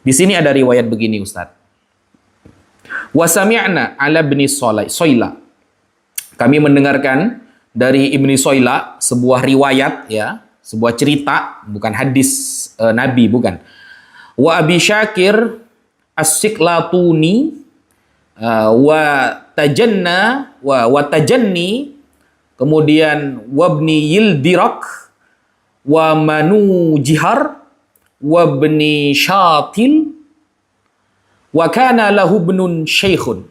Di sini ada riwayat begini Ustaz. Wa sami'na ala ibni Soila. Kami mendengarkan dari Ibni Soila sebuah riwayat ya, sebuah cerita, bukan hadis Nabi, bukan. Wa Abi Syakir As-Siklatuni wa tajanni, kemudian wabni Yildirak wa Manu Jihar wabni Syatil wa kana lahu ibnun syekhun.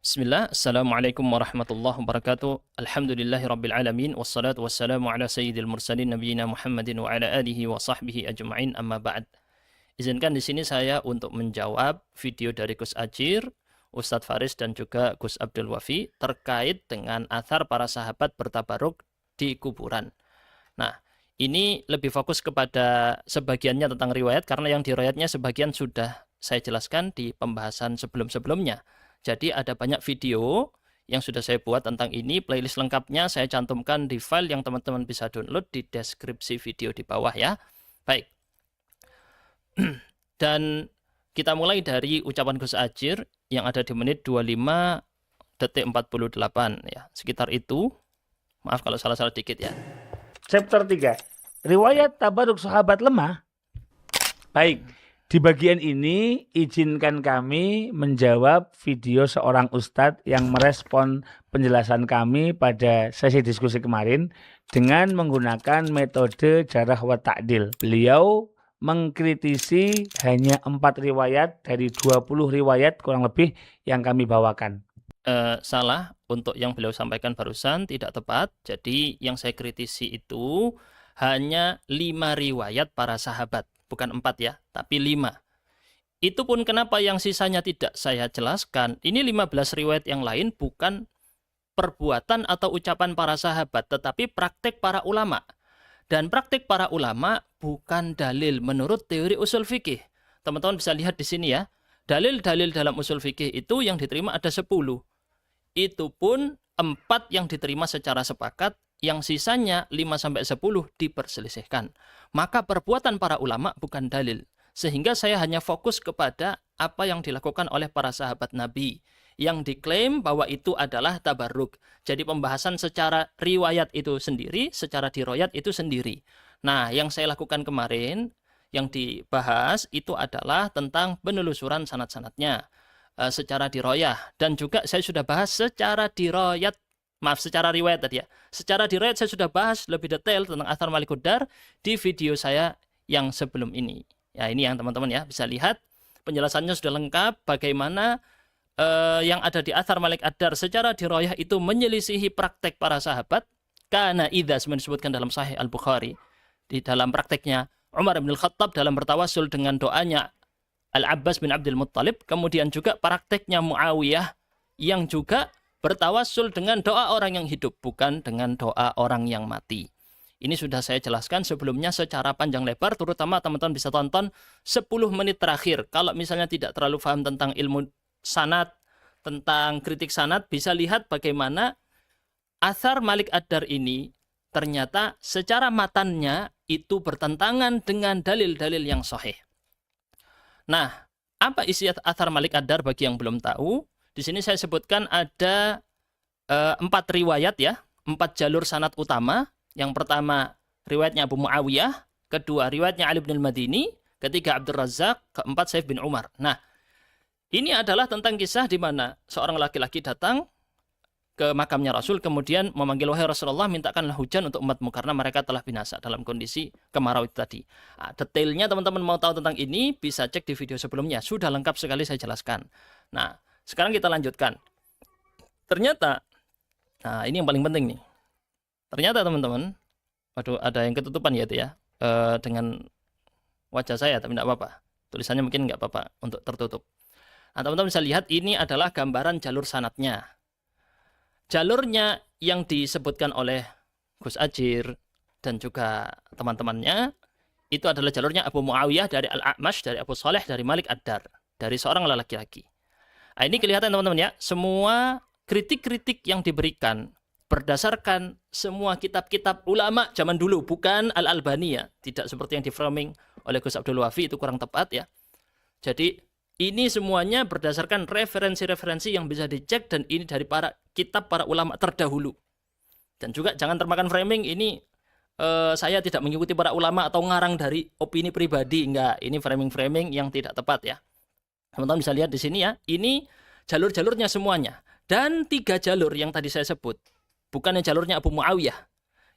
Bismillah, Assalamualaikum warahmatullahi wabarakatuh. Alhamdulillahirabbil alamin wassalatu wassalamu ala sayyidil mursalin nabiyina Muhammadin wa ala alihi wa sahbihi ajma'in, amma ba'd. Izinkan di sini saya untuk menjawab video dari Gus Ajir, Ustadz Faris dan juga Gus Abdul Wafi terkait dengan athar para sahabat bertabaruk di kuburan. Nah, ini lebih fokus kepada sebagiannya tentang riwayat karena yang diriwayatnya sebagian sudah saya jelaskan di pembahasan sebelum-sebelumnya. Jadi ada banyak video yang sudah saya buat tentang ini. Playlist lengkapnya saya cantumkan di file yang teman-teman bisa download di deskripsi video di bawah ya. Baik. Dan kita mulai dari ucapan Gus Ajir yang ada di menit 25 detik 48 ya. Sekitar itu. Maaf kalau salah-salah dikit ya. Chapter 3. Riwayat tabaruk sahabat lemah. Baik. Di bagian ini, izinkan kami menjawab video seorang ustadz yang merespon penjelasan kami pada sesi diskusi kemarin dengan menggunakan metode jarah wa ta'dil. Beliau mengkritisi hanya 4 riwayat dari 20 riwayat kurang lebih yang kami bawakan. Salah untuk yang beliau sampaikan barusan, tidak tepat. Jadi yang saya kritisi itu hanya 5 riwayat para sahabat. Bukan 4 ya, tapi 5. Itu pun kenapa yang sisanya tidak saya jelaskan. Ini 15 riwayat yang lain bukan perbuatan atau ucapan para sahabat, tetapi praktek para ulama. Dan praktek para ulama bukan dalil menurut teori usul fikih. Teman-teman bisa lihat di sini ya. Dalil-dalil dalam usul fikih itu yang diterima ada 10. Itu pun 4 yang diterima secara sepakat, yang sisanya 5-10 diperselisihkan. Maka perbuatan para ulama bukan dalil. Sehingga saya hanya fokus kepada apa yang dilakukan oleh para sahabat Nabi yang diklaim bahwa itu adalah tabarruk. Jadi pembahasan secara riwayat itu sendiri, secara diroyat itu sendiri. Nah, yang saya lakukan kemarin, yang dibahas itu adalah tentang penelusuran sanad-sanadnya secara diroyah. Dan juga saya sudah bahas secara diroyat, secara riwayat tadi ya. Secara riwayat saya sudah bahas lebih detail tentang Athar Malikud Dar di video saya yang sebelum ini. Ya, ini yang teman-teman ya bisa lihat penjelasannya sudah lengkap bagaimana yang ada di Athar Malik Ad-Dar secara diroyah itu menyelisihi praktek para sahabat. Karena idza disebutkan dalam Sahih Al-Bukhari di dalam prakteknya Umar bin Al-Khattab dalam bertawasul dengan doanya Al-Abbas bin Abdul Muttalib, kemudian juga prakteknya Muawiyah yang juga bertawasul dengan doa orang yang hidup, bukan dengan doa orang yang mati. Ini sudah saya jelaskan sebelumnya secara panjang lebar, terutama teman-teman bisa tonton 10 menit terakhir. Kalau misalnya tidak terlalu paham tentang ilmu sanad, tentang kritik sanad, bisa lihat bagaimana Athar Malik Ad-Dar ini ternyata secara matannya itu bertentangan dengan dalil-dalil yang sahih. Nah, apa isi Athar Malik Ad-Dar bagi yang belum tahu? Di sini saya sebutkan ada 4 riwayat ya, 4 jalur sanad utama. Yang pertama riwayatnya Abu Muawiyah, kedua riwayatnya Ali bin Al-Madini, ketiga Abdul Razzaq, keempat Saif bin Umar. Nah, ini adalah tentang kisah di mana seorang laki-laki datang ke makamnya Rasul, kemudian memanggil, wahai Rasulullah, mintakanlah hujan untuk umatmu karena mereka telah binasa dalam kondisi kemarau itu tadi. Nah, detailnya teman-teman mau tahu tentang ini bisa cek di video sebelumnya. Sudah lengkap sekali saya jelaskan. Nah, sekarang kita lanjutkan. Ternyata, nah ini yang paling penting nih. Ternyata teman-teman, waduh ada yang ketutupan ya itu ya, dengan wajah saya, tapi tidak apa-apa. Tulisannya mungkin nggak apa-apa untuk tertutup. Nah, teman-teman bisa lihat ini adalah gambaran jalur sanadnya. Jalurnya yang disebutkan oleh Gus Ajir dan juga teman-temannya, itu adalah jalurnya Abu Muawiyah dari Al-A'mash, dari Abu Saleh, dari Malik Ad-Dar, dari seorang laki-laki. Nah, ini kelihatan teman-teman ya, semua kritik-kritik yang diberikan berdasarkan semua kitab-kitab ulama zaman dulu, bukan Al-Albani ya, tidak seperti yang di framing oleh Gus Abdul Wafi, itu kurang tepat ya. Jadi ini semuanya berdasarkan referensi-referensi yang bisa dicek, dan ini dari para kitab para ulama terdahulu. Dan juga jangan termakan framing ini saya tidak mengikuti para ulama atau ngarang dari opini pribadi, enggak. Ini framing-framing yang tidak tepat ya. Teman-teman bisa lihat di sini ya. Ini jalur-jalurnya semuanya. Dan 3 jalur yang tadi saya sebut, bukan yang jalurnya Abu Muawiyah.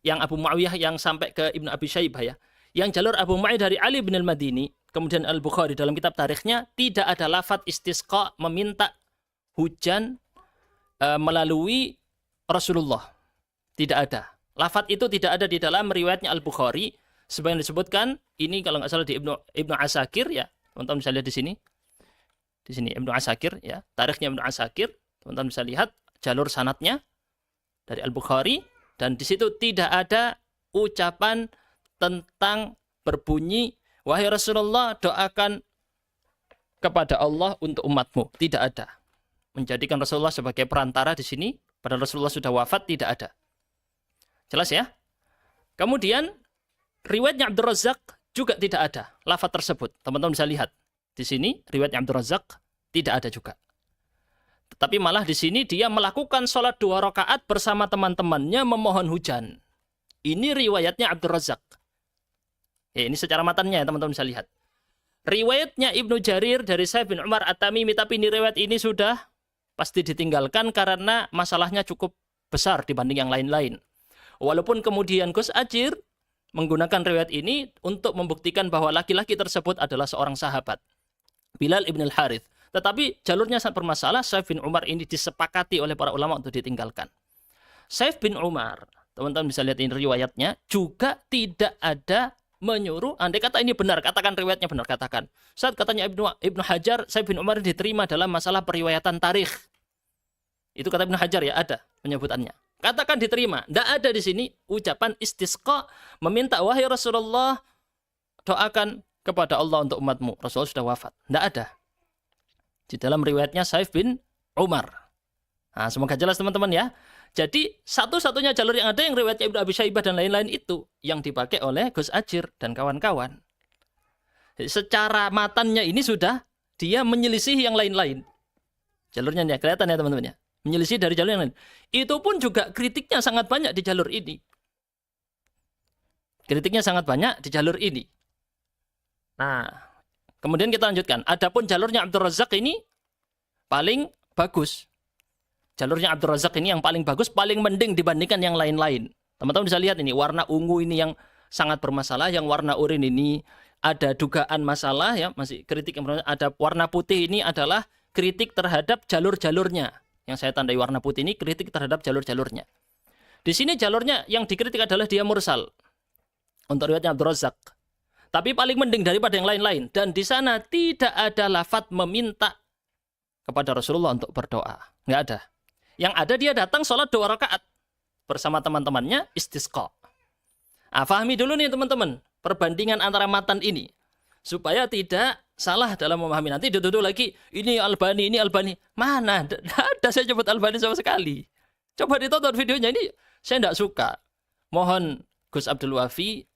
Yang Abu Muawiyah yang sampai ke Ibnu Abi Syaibah ya. Yang jalur Abu Muawiyah dari Ali bin al-Madini, kemudian Al-Bukhari dalam kitab tarikhnya, tidak ada lafadz istisqa meminta hujan melalui Rasulullah. Tidak ada. Lafadz itu tidak ada di dalam riwayatnya Al-Bukhari. Sebagian disebutkan, ini kalau nggak salah di Ibnu Asakir ya. Teman-teman bisa lihat di sini. Di sini Ibnu Asakir ya. Tarikhnya Ibnu Asakir. Teman-teman bisa lihat jalur sanadnya dari Al-Bukhari. Dan di situ tidak ada ucapan tentang berbunyi, wahai Rasulullah, doakan kepada Allah untuk umatmu. Tidak ada. Menjadikan Rasulullah sebagai perantara di sini, padahal Rasulullah sudah wafat, tidak ada. Jelas ya? Kemudian, riwayatnya Abdul Razak juga tidak ada lafaz tersebut. Teman-teman bisa lihat. Di sini, riwayatnya Abdul Razak tidak ada juga. Tetapi malah di sini dia melakukan sholat 2 rakaat bersama teman-temannya memohon hujan. Ini riwayatnya Abdul Razak. Ya, ini secara matanya ya, teman-teman bisa lihat. Riwayatnya Ibnu Jarir dari Sa'id bin Umar At-Tamimi, tapi ini riwayat ini sudah pasti ditinggalkan karena masalahnya cukup besar dibanding yang lain-lain. Walaupun kemudian Gus Ajir menggunakan riwayat ini untuk membuktikan bahwa laki-laki tersebut adalah seorang sahabat, Bilal ibn al-Harith. Tetapi jalurnya sangat bermasalah. Sa'id bin Umar ini disepakati oleh para ulama untuk ditinggalkan. Sa'id bin Umar, teman-teman bisa lihat ini riwayatnya, juga tidak ada menyuruh, andai kata ini benar, katakan riwayatnya benar, katakan. Saat katanya Ibnu Hajar, Sa'id bin Umar diterima dalam masalah periwayatan tarikh. Itu kata Ibnu Hajar ya, ada penyebutannya. Katakan diterima. Tidak ada di sini ucapan istisqa, meminta, wahai Rasulullah, doakan kepada Allah untuk umatmu. Rasulullah sudah wafat. Tidak ada. Di dalam riwayatnya Sa'id bin Umar. Nah, semoga jelas teman-teman ya. Jadi satu-satunya jalur yang ada yang riwayatnya Ibnu Abi Syaibah dan lain-lain itu yang dipakai oleh Gus Ajir dan kawan-kawan. Secara matannya ini sudah dia menyelisih yang lain-lain. Jalurnya ya, kelihatan ya teman-teman ya. Menyelisih dari jalur yang lain. Itu pun juga kritiknya sangat banyak di jalur ini. Kritiknya sangat banyak di jalur ini. Nah, kemudian kita lanjutkan. Adapun jalurnya Abdul Razak ini paling bagus. Jalurnya Abdul Razak ini yang paling bagus, paling mending dibandingkan yang lain-lain. Teman-teman bisa lihat ini, warna ungu ini yang sangat bermasalah, yang warna oranye ini ada dugaan masalah ya, masih kritik yang bermasalah. Ada warna putih ini adalah kritik terhadap jalur-jalurnya. Yang saya tandai warna putih ini kritik terhadap jalur-jalurnya. Di sini jalurnya yang dikritik adalah dia mursal. Untuk riwayatnya Abdul Razak. Tapi paling mending daripada yang lain-lain. Dan di sana tidak ada lafadz meminta kepada Rasulullah untuk berdoa. Nggak ada. Yang ada dia datang sholat 2 rakaat bersama teman-temannya istisqa. Nah, fahami dulu nih teman-teman perbandingan antara matan ini supaya tidak salah dalam memahami. Nanti duduk lagi ini Albani, ini Albani. Mana? Ada saya sebut Albani sama sekali. Coba ditonton videonya ini. Saya tidak suka. Mohon Gus Abdul Wafi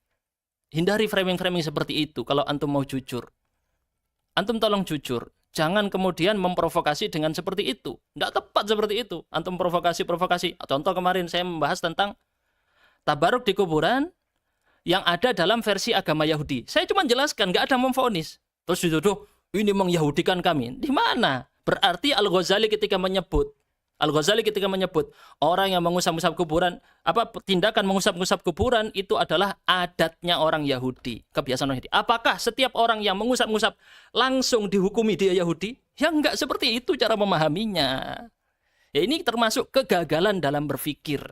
hindari framing-framing seperti itu kalau antum mau jujur. Antum tolong jujur. Jangan kemudian memprovokasi dengan seperti itu. Tidak tepat seperti itu. Antum provokasi-provokasi. Contoh kemarin saya membahas tentang tabaruk di kuburan yang ada dalam versi agama Yahudi. Saya cuma jelaskan, nggak ada memvonis. Terus dituduh, ini menyahudikan kami. Di mana? Berarti Al-Ghazali ketika menyebut orang yang mengusap-ngusap kuburan, tindakan mengusap-ngusap kuburan itu adalah adatnya orang Yahudi, kebiasaan orang Yahudi. Apakah setiap orang yang mengusap-ngusap langsung dihukumi dia Yahudi? Ya enggak seperti itu cara memahaminya. Ya ini termasuk kegagalan dalam berpikir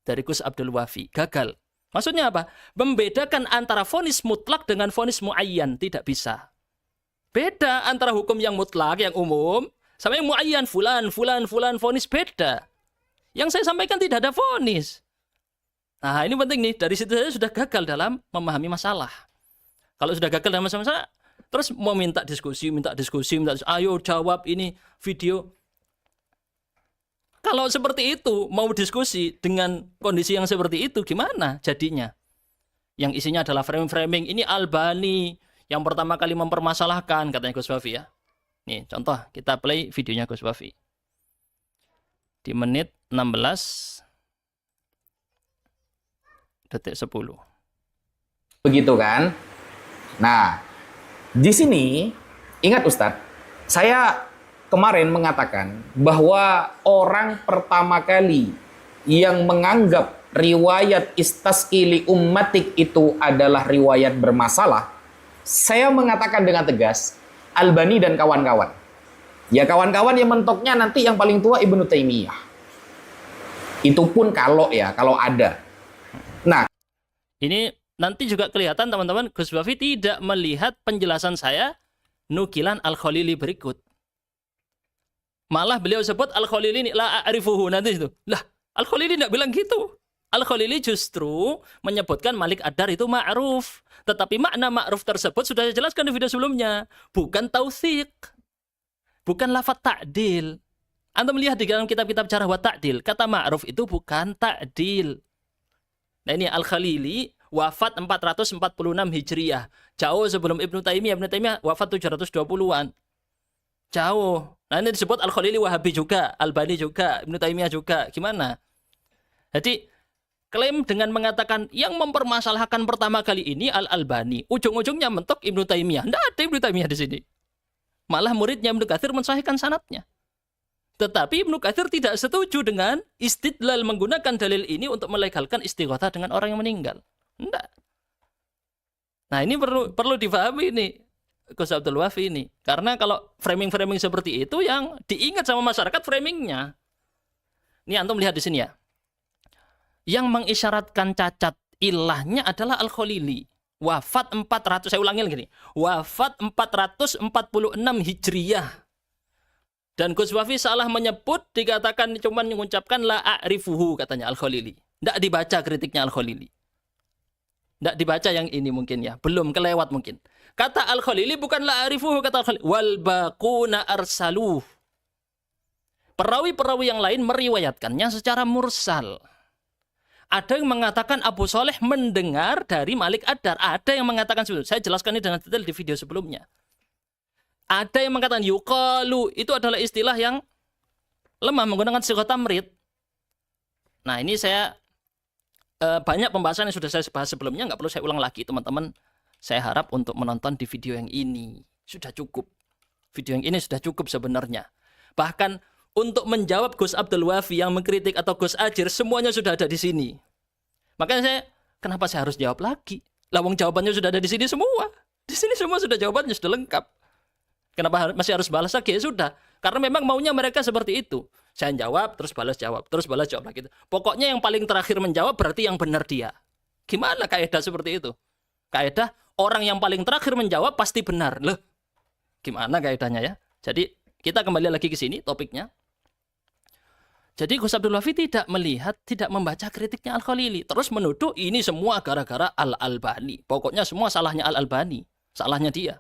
dari Gus Abdul Wafi. Gagal. Maksudnya apa? Membedakan antara vonis mutlak dengan vonis muayyan tidak bisa. Beda antara hukum yang mutlak, yang umum, sama yang muayyan, fulan, vonis beda. Yang saya sampaikan tidak ada vonis. Nah ini penting nih, dari situ saya sudah gagal dalam memahami masalah. Kalau sudah gagal dalam masalah, terus mau minta diskusi, ayo jawab ini video. Kalau seperti itu, mau diskusi dengan kondisi yang seperti itu, gimana jadinya? Yang isinya adalah framing-framing, ini Albani Yang pertama kali mempermasalahkan, katanya Gus Wafi ya. Nih, contoh, kita play videonya Gus Wafi. Di menit 16 detik 10. Begitu kan? Nah, di sini ingat Ustadz, saya kemarin mengatakan bahwa orang pertama kali yang menganggap riwayat istasqili ummatik itu adalah riwayat bermasalah, saya mengatakan dengan tegas, Albani dan kawan-kawan. Ya kawan-kawan yang mentoknya nanti yang paling tua Ibnu Taimiyah. Itu pun kalau ada. Nah, ini nanti juga kelihatan teman-teman, Gus Wafi tidak melihat penjelasan saya nukilan Al-Khalili berikut. Malah beliau sebut Al-Khalili ini la a'rifuhu nanti itu. Lah, Al-Khalili tidak bilang gitu. Al-Khalili justru menyebutkan Malik Ad-Dar itu ma'ruf. Tetapi makna ma'ruf tersebut sudah saya jelaskan di video sebelumnya. Bukan tautsik. Bukan lafaz ta'dil. Anda melihat di dalam kitab-kitab Jarh wa Ta'dil, kata ma'ruf itu bukan ta'dil. Nah ini Al-Khalili wafat 446 Hijriah. Jauh sebelum Ibnu Taimiyah. Ibnu Taimiyah wafat 720-an. Jauh. Nah ini disebut Al-Khalili Wahabi juga, Albani juga, Ibnu Taimiyah juga. Gimana? Jadi klaim dengan mengatakan yang mempermasalahkan pertama kali ini Al-Albani, ujung-ujungnya mentok Ibnu Taimiyah. Tidak ada Ibnu Taimiyah di sini. Malah muridnya Ibnu Katsir mensahihkan sanadnya. Tetapi Ibnu Katsir tidak setuju dengan istidlal menggunakan dalil ini untuk melegalkan istighatsah dengan orang yang meninggal. Tidak. Nah ini perlu difahami ini Gus Abdul Wafi ini. Karena kalau framing-framing seperti itu yang diingat sama masyarakat framingnya. Ini antum lihat di sini ya. Yang mengisyaratkan cacat ilahnya adalah Al-Khalili. Wafat 400, saya ulangi lagi nih. Wafat 446 Hijriyah. Dan Gus Wafi salah menyebut, dikatakan cuma mengucapkan la a'rifuhu katanya Al-Khalili. Tidak dibaca kritiknya Al-Khalili. Tidak dibaca yang ini mungkin ya. Belum kelewat mungkin. Kata Al-Khalili bukan la a'rifuhu, kata Al-Khalili. Wal baquna arsaluh. Perawi-perawi yang lain meriwayatkannya secara mursal. Ada yang mengatakan Abu Soleh mendengar dari Malik Ad-Dar. Ada yang mengatakan sebelumnya. Saya jelaskan ini dengan detail di video sebelumnya. Ada yang mengatakan yuqalu, itu adalah istilah yang lemah menggunakan sighah tamrid. Nah ini saya banyak pembahasan yang sudah saya bahas sebelumnya, nggak perlu saya ulang lagi teman-teman. Saya harap untuk menonton di video yang ini sudah cukup. Video yang ini sudah cukup sebenarnya. Bahkan untuk menjawab Gus Abdul Wafi yang mengkritik atau Gus Ajir, semuanya sudah ada di sini. Makanya kenapa saya harus jawab lagi? Lawang jawabannya sudah ada di sini semua. Di sini semua sudah jawabannya sudah lengkap. Kenapa masih harus balas lagi? Ya sudah. Karena memang maunya mereka seperti itu. Saya jawab, terus balas jawab. Terus balas jawab lagi. Pokoknya yang paling terakhir menjawab berarti yang benar dia. Gimana kaidah seperti itu? Kaidah orang yang paling terakhir menjawab pasti benar. Loh, gimana kaidahnya ya? Jadi kita kembali lagi ke sini topiknya. Jadi Gus Abdul Wafi tidak melihat, tidak membaca kritiknya Al-Khalili. Terus menuduh ini semua gara-gara Al-Albani. Pokoknya semua salahnya Al-Albani. Salahnya dia.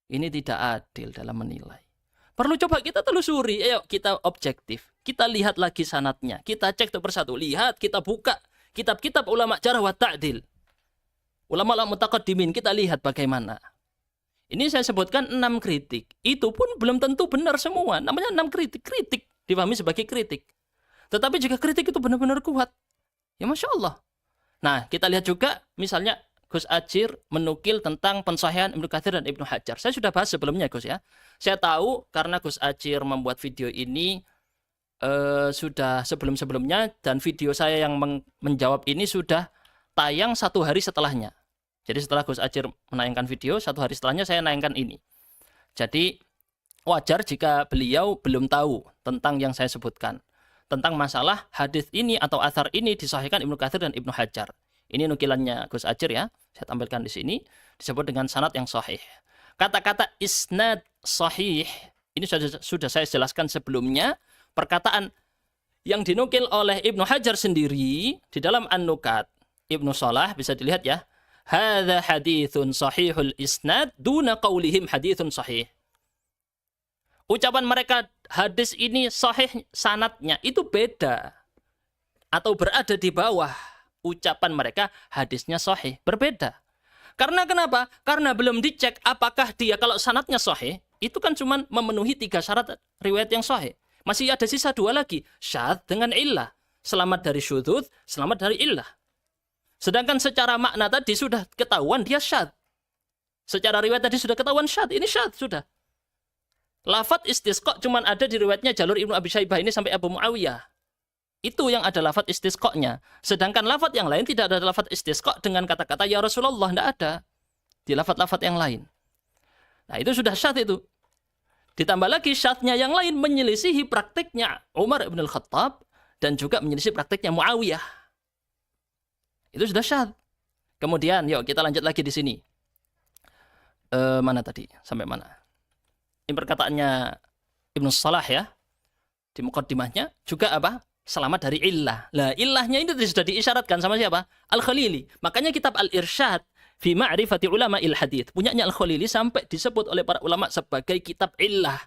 Ini tidak adil dalam menilai. Perlu coba kita telusuri. Ayo kita objektif. Kita lihat lagi sanadnya. Kita cek satu persatu. Lihat, kita buka kitab-kitab ulama Jarh wa Ta'dil. Ulama-ulama mutaqaddimin. Kita lihat bagaimana. Ini saya sebutkan 6 kritik. Itu pun belum tentu benar semua. Namanya 6 kritik. Kritik dipahami sebagai kritik. Tetapi jika kritik itu benar-benar kuat, ya Masya Allah. Nah, kita lihat juga misalnya Gus Ajir menukil tentang pensahihan Ibnu Katsir dan Ibnu Hajar. Saya sudah bahas sebelumnya Gus ya. Saya tahu karena Gus Ajir membuat video ini sudah sebelum-sebelumnya, dan video saya yang menjawab ini sudah tayang 1 hari setelahnya. Jadi setelah Gus Ajir menayangkan video, 1 hari setelahnya saya menayangkan ini. Jadi wajar jika beliau belum tahu tentang yang saya sebutkan. Tentang masalah hadis ini atau athar ini disahihkan Ibnu Katsir dan Ibnu Hajar. Ini nukilannya Gus Ajir ya. Saya tampilkan di sini. Disebut dengan sanad yang sahih. Kata-kata isnad sahih. Ini sudah saya jelaskan sebelumnya. Perkataan yang dinukil oleh Ibnu Hajar sendiri. Di dalam An-Nukat. Ibnu Salah bisa dilihat ya. Hadza hadithun sahihul isnad. Duna qawlihim hadithun sahih. Ucapan mereka hadis ini sahih sanadnya. Itu beda. Atau berada di bawah ucapan mereka hadisnya sahih, berbeda. Karena kenapa? Karena belum dicek apakah dia kalau sanadnya sahih, itu kan cuma memenuhi 3 syarat riwayat yang sahih. Masih ada sisa 2 lagi, syadz dengan illah. Selamat dari syudzuz, selamat dari illah. Sedangkan secara makna tadi sudah ketahuan dia syadz. Secara riwayat tadi sudah ketahuan syadz, ini syadz sudah. Lafadz istisqa cuma ada di riwayatnya jalur Ibnu Abi Syaibah ini sampai Abu Muawiyah. Itu yang ada lafadz istisqa-nya. Sedangkan lafadz yang lain tidak ada lafadz istisqa dengan kata-kata ya Rasulullah, tidak ada. Di lafadz-lafadz yang lain. Nah itu sudah syadz itu. Ditambah lagi syadznya yang lain menyelisihi praktiknya Umar ibn al-Khattab dan juga menyelisihi praktiknya Muawiyah. Itu sudah syadz. Kemudian yuk kita lanjut lagi di sini. Mana tadi? Sampai mana? Ini perkataannya Ibnu Salah ya. Di muqaddimahnya juga apa? Selamat dari illah. Lah illahnya ini sudah diisyaratkan sama siapa? Al-Khalili. Makanya kitab Al-Irsyad fi ma'rifati ulama il-hadith punyanya Al-Khalili sampai disebut oleh para ulama sebagai kitab illah.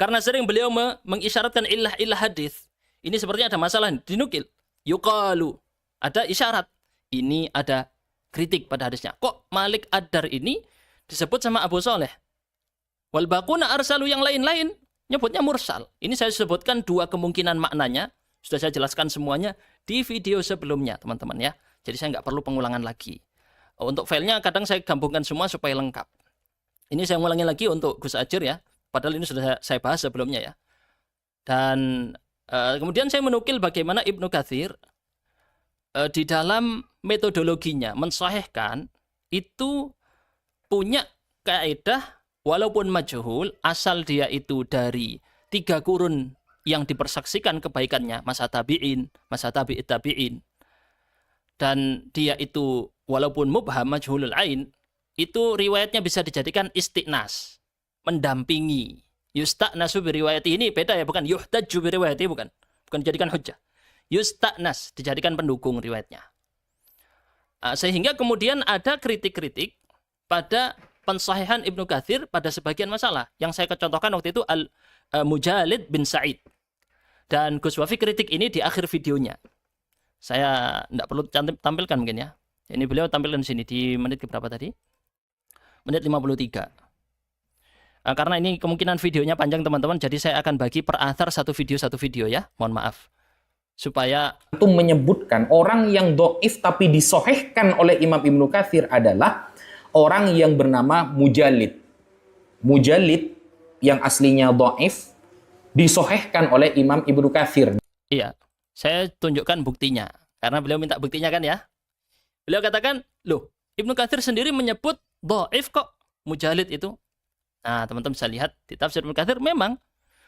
Karena sering beliau mengisyaratkan illah hadith. Ini sepertinya ada masalah dinukil. Yuqalu. Ada isyarat. Ini ada kritik pada hadisnya. Kok Malik Ad-Dar ini disebut sama Abu Saleh? Wal baquna arsalu yang lain-lain nyebutnya mursal. Ini saya sebutkan 2 kemungkinan maknanya. Sudah saya jelaskan semuanya di video sebelumnya, teman-teman ya. Jadi saya nggak perlu pengulangan lagi. Untuk filenya kadang saya gabungkan semua supaya lengkap. Ini saya ulangi lagi untuk Gus Ajir ya. Padahal ini sudah saya bahas sebelumnya ya. Dan kemudian saya menukil bagaimana Ibnu Katsir di dalam metodologinya mensahihkan itu punya kaidah walaupun majhul, asal dia itu dari 3 kurun yang dipersaksikan kebaikannya, masa tabi'in, masa tabi'it tabi'in. Dan dia itu walaupun mubham majhulul ain, itu riwayatnya bisa dijadikan istiqnas, mendampingi. Yusta'nasu biriwayati ini beda ya, bukan yuhtaju biriwayati, bukan dijadikan hujjah. Yusta'nas, dijadikan pendukung riwayatnya. Sehingga kemudian ada kritik-kritik pada pensahihan Ibnu Katsir pada sebagian masalah. Yang saya contohkan waktu itu Al-Mujalid bin Sa'id. Dan Gus Wafi kritik ini di akhir videonya. Saya tidak perlu tampilkan mungkin ya. Ini beliau tampilkan di sini di menit keberapa tadi? Menit 53. Karena ini kemungkinan videonya panjang teman-teman, jadi saya akan bagi per athar satu video ya. Mohon maaf. Supaya itu menyebutkan orang yang dhaif tapi disohehkan oleh Imam Ibnu Katsir adalah orang yang bernama Mujalid. Mujalid yang aslinya dhaif disohehkan oleh Imam Ibnu Katsir. Iya, saya tunjukkan buktinya. Karena beliau minta buktinya kan ya. Beliau katakan, loh, Ibnu Katsir sendiri menyebut dhaif kok Mujalid itu. Nah, teman-teman bisa lihat di tafsir Ibnu Katsir memang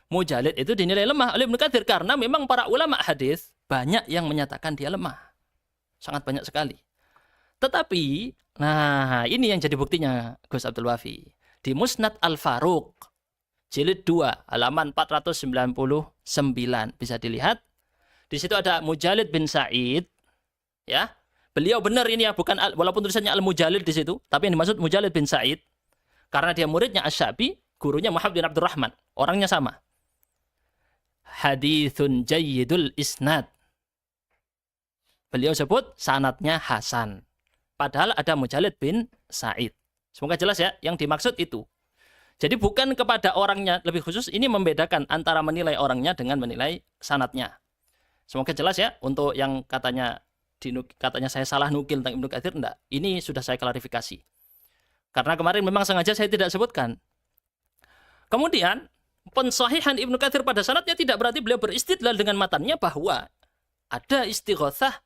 Mujalid itu dinilai lemah oleh Ibnu Katsir karena memang para ulama hadis banyak yang menyatakan dia lemah. Sangat banyak sekali. Tetapi, nah ini yang jadi buktinya Gus Abdul Wafi. Di Musnad Al-Faruq, jilid 2, halaman 499, bisa dilihat. Di situ ada Mujalid bin Sa'id, ya. Beliau benar ini ya, bukan walaupun tulisannya Al-Mujalid di situ, tapi yang dimaksud Mujalid bin Sa'id karena dia muridnya Asy-Syabi, gurunya Muhammad bin Abdurrahman, orangnya sama. Hadithun jayyidul isnad. Beliau sebut sanadnya hasan. Padahal ada Mujalid bin Sa'id. Semoga jelas ya, yang dimaksud itu. Jadi bukan kepada orangnya, lebih khusus ini membedakan antara menilai orangnya dengan menilai sanadnya. Semoga jelas ya, untuk yang katanya saya salah nukil tentang Ibnu Katsir, enggak. Ini sudah saya klarifikasi. Karena kemarin memang sengaja saya tidak sebutkan. Kemudian, pensahihan Ibnu Katsir pada sanadnya tidak berarti beliau beristidlal dengan matannya bahwa ada istighatsah,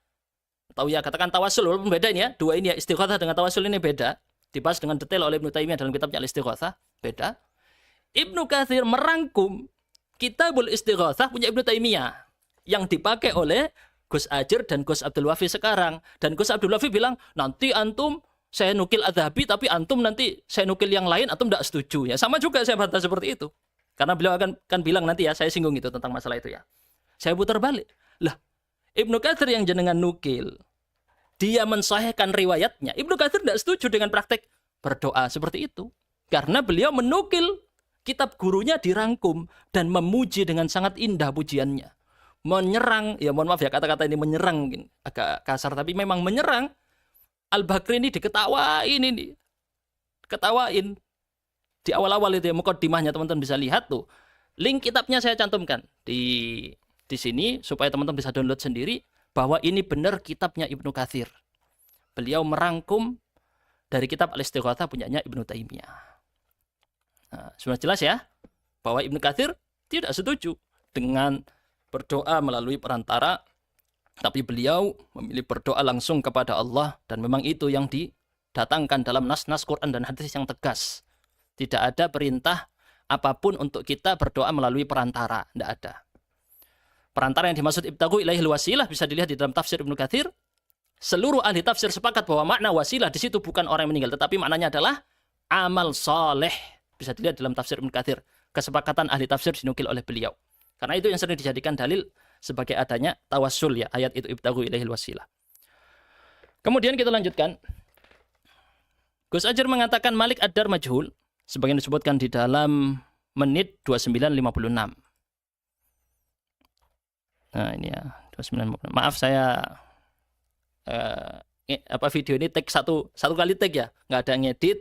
atau ya katakan tawasul, walaupun beda ini ya, 2 ini ya, istighatsah dengan tawasul ini beda. Dibahas dengan detail oleh Ibnu Taimiyah dalam kitabnya Al-Istighatsah, beda. Ibnu Katsir merangkum Kitabul Istighatsah punya Ibnu Taimiyah yang dipakai oleh Gus Ajir dan Gus Abdul Wafi sekarang. Dan Gus Abdul Wafi bilang, nanti antum saya nukil Adz-Dzahabi, tapi antum nanti saya nukil yang lain, antum tidak setuju. Ya sama juga saya bantah seperti itu. Karena beliau akan bilang nanti ya, saya singgung itu tentang masalah itu ya. Saya putar balik. Lah, Ibnu Katsir yang jenengan nukil, dia mensahihkan riwayatnya. Ibnu Katsir tidak setuju dengan praktek berdoa seperti itu. Karena beliau menukil kitab gurunya dirangkum dan memuji dengan sangat indah pujiannya. Menyerang, ya mohon maaf ya kata-kata ini menyerang mungkin agak kasar, tapi memang menyerang Al-Bakri ini diketawain ini. Ketawain. Di awal-awal itu ya, mukaddimahnya teman-teman bisa lihat tuh. Link kitabnya saya cantumkan di sini supaya teman-teman bisa download sendiri bahwa ini benar kitabnya Ibnu Katsir. Beliau merangkum dari kitab Al-Istighatsah punyanya Ibnu Taimiyah. Nah, sudah jelas ya bahwa Ibnu Katsir tidak setuju dengan berdoa melalui perantara, tapi beliau memilih berdoa langsung kepada Allah, dan memang itu yang didatangkan dalam nas-nas Quran dan hadis yang tegas. Tidak ada perintah apapun untuk kita berdoa melalui perantara, tidak ada. Perantara yang dimaksud ibtaghu ilaihil wasilah bisa dilihat di dalam tafsir Ibnu Katsir. Seluruh ahli tafsir sepakat bahwa makna wasilah di situ bukan orang yang meninggal, tetapi maknanya adalah amal soleh. Bisa dilihat dalam tafsir Ibnu Katsir. Kesepakatan ahli tafsir dinukil oleh beliau. Karena itu yang sering dijadikan dalil sebagai adanya tawassul ya, ayat itu ibtaghu ilaihil wasilah. Kemudian kita lanjutkan. Gus Ajir mengatakan Malik ad-Dar majhul, sebagian disebutkan di dalam menit 29.56. Nah ini ya 29.56. Maaf saya video ini take satu kali take ya, nggak ada ngedit.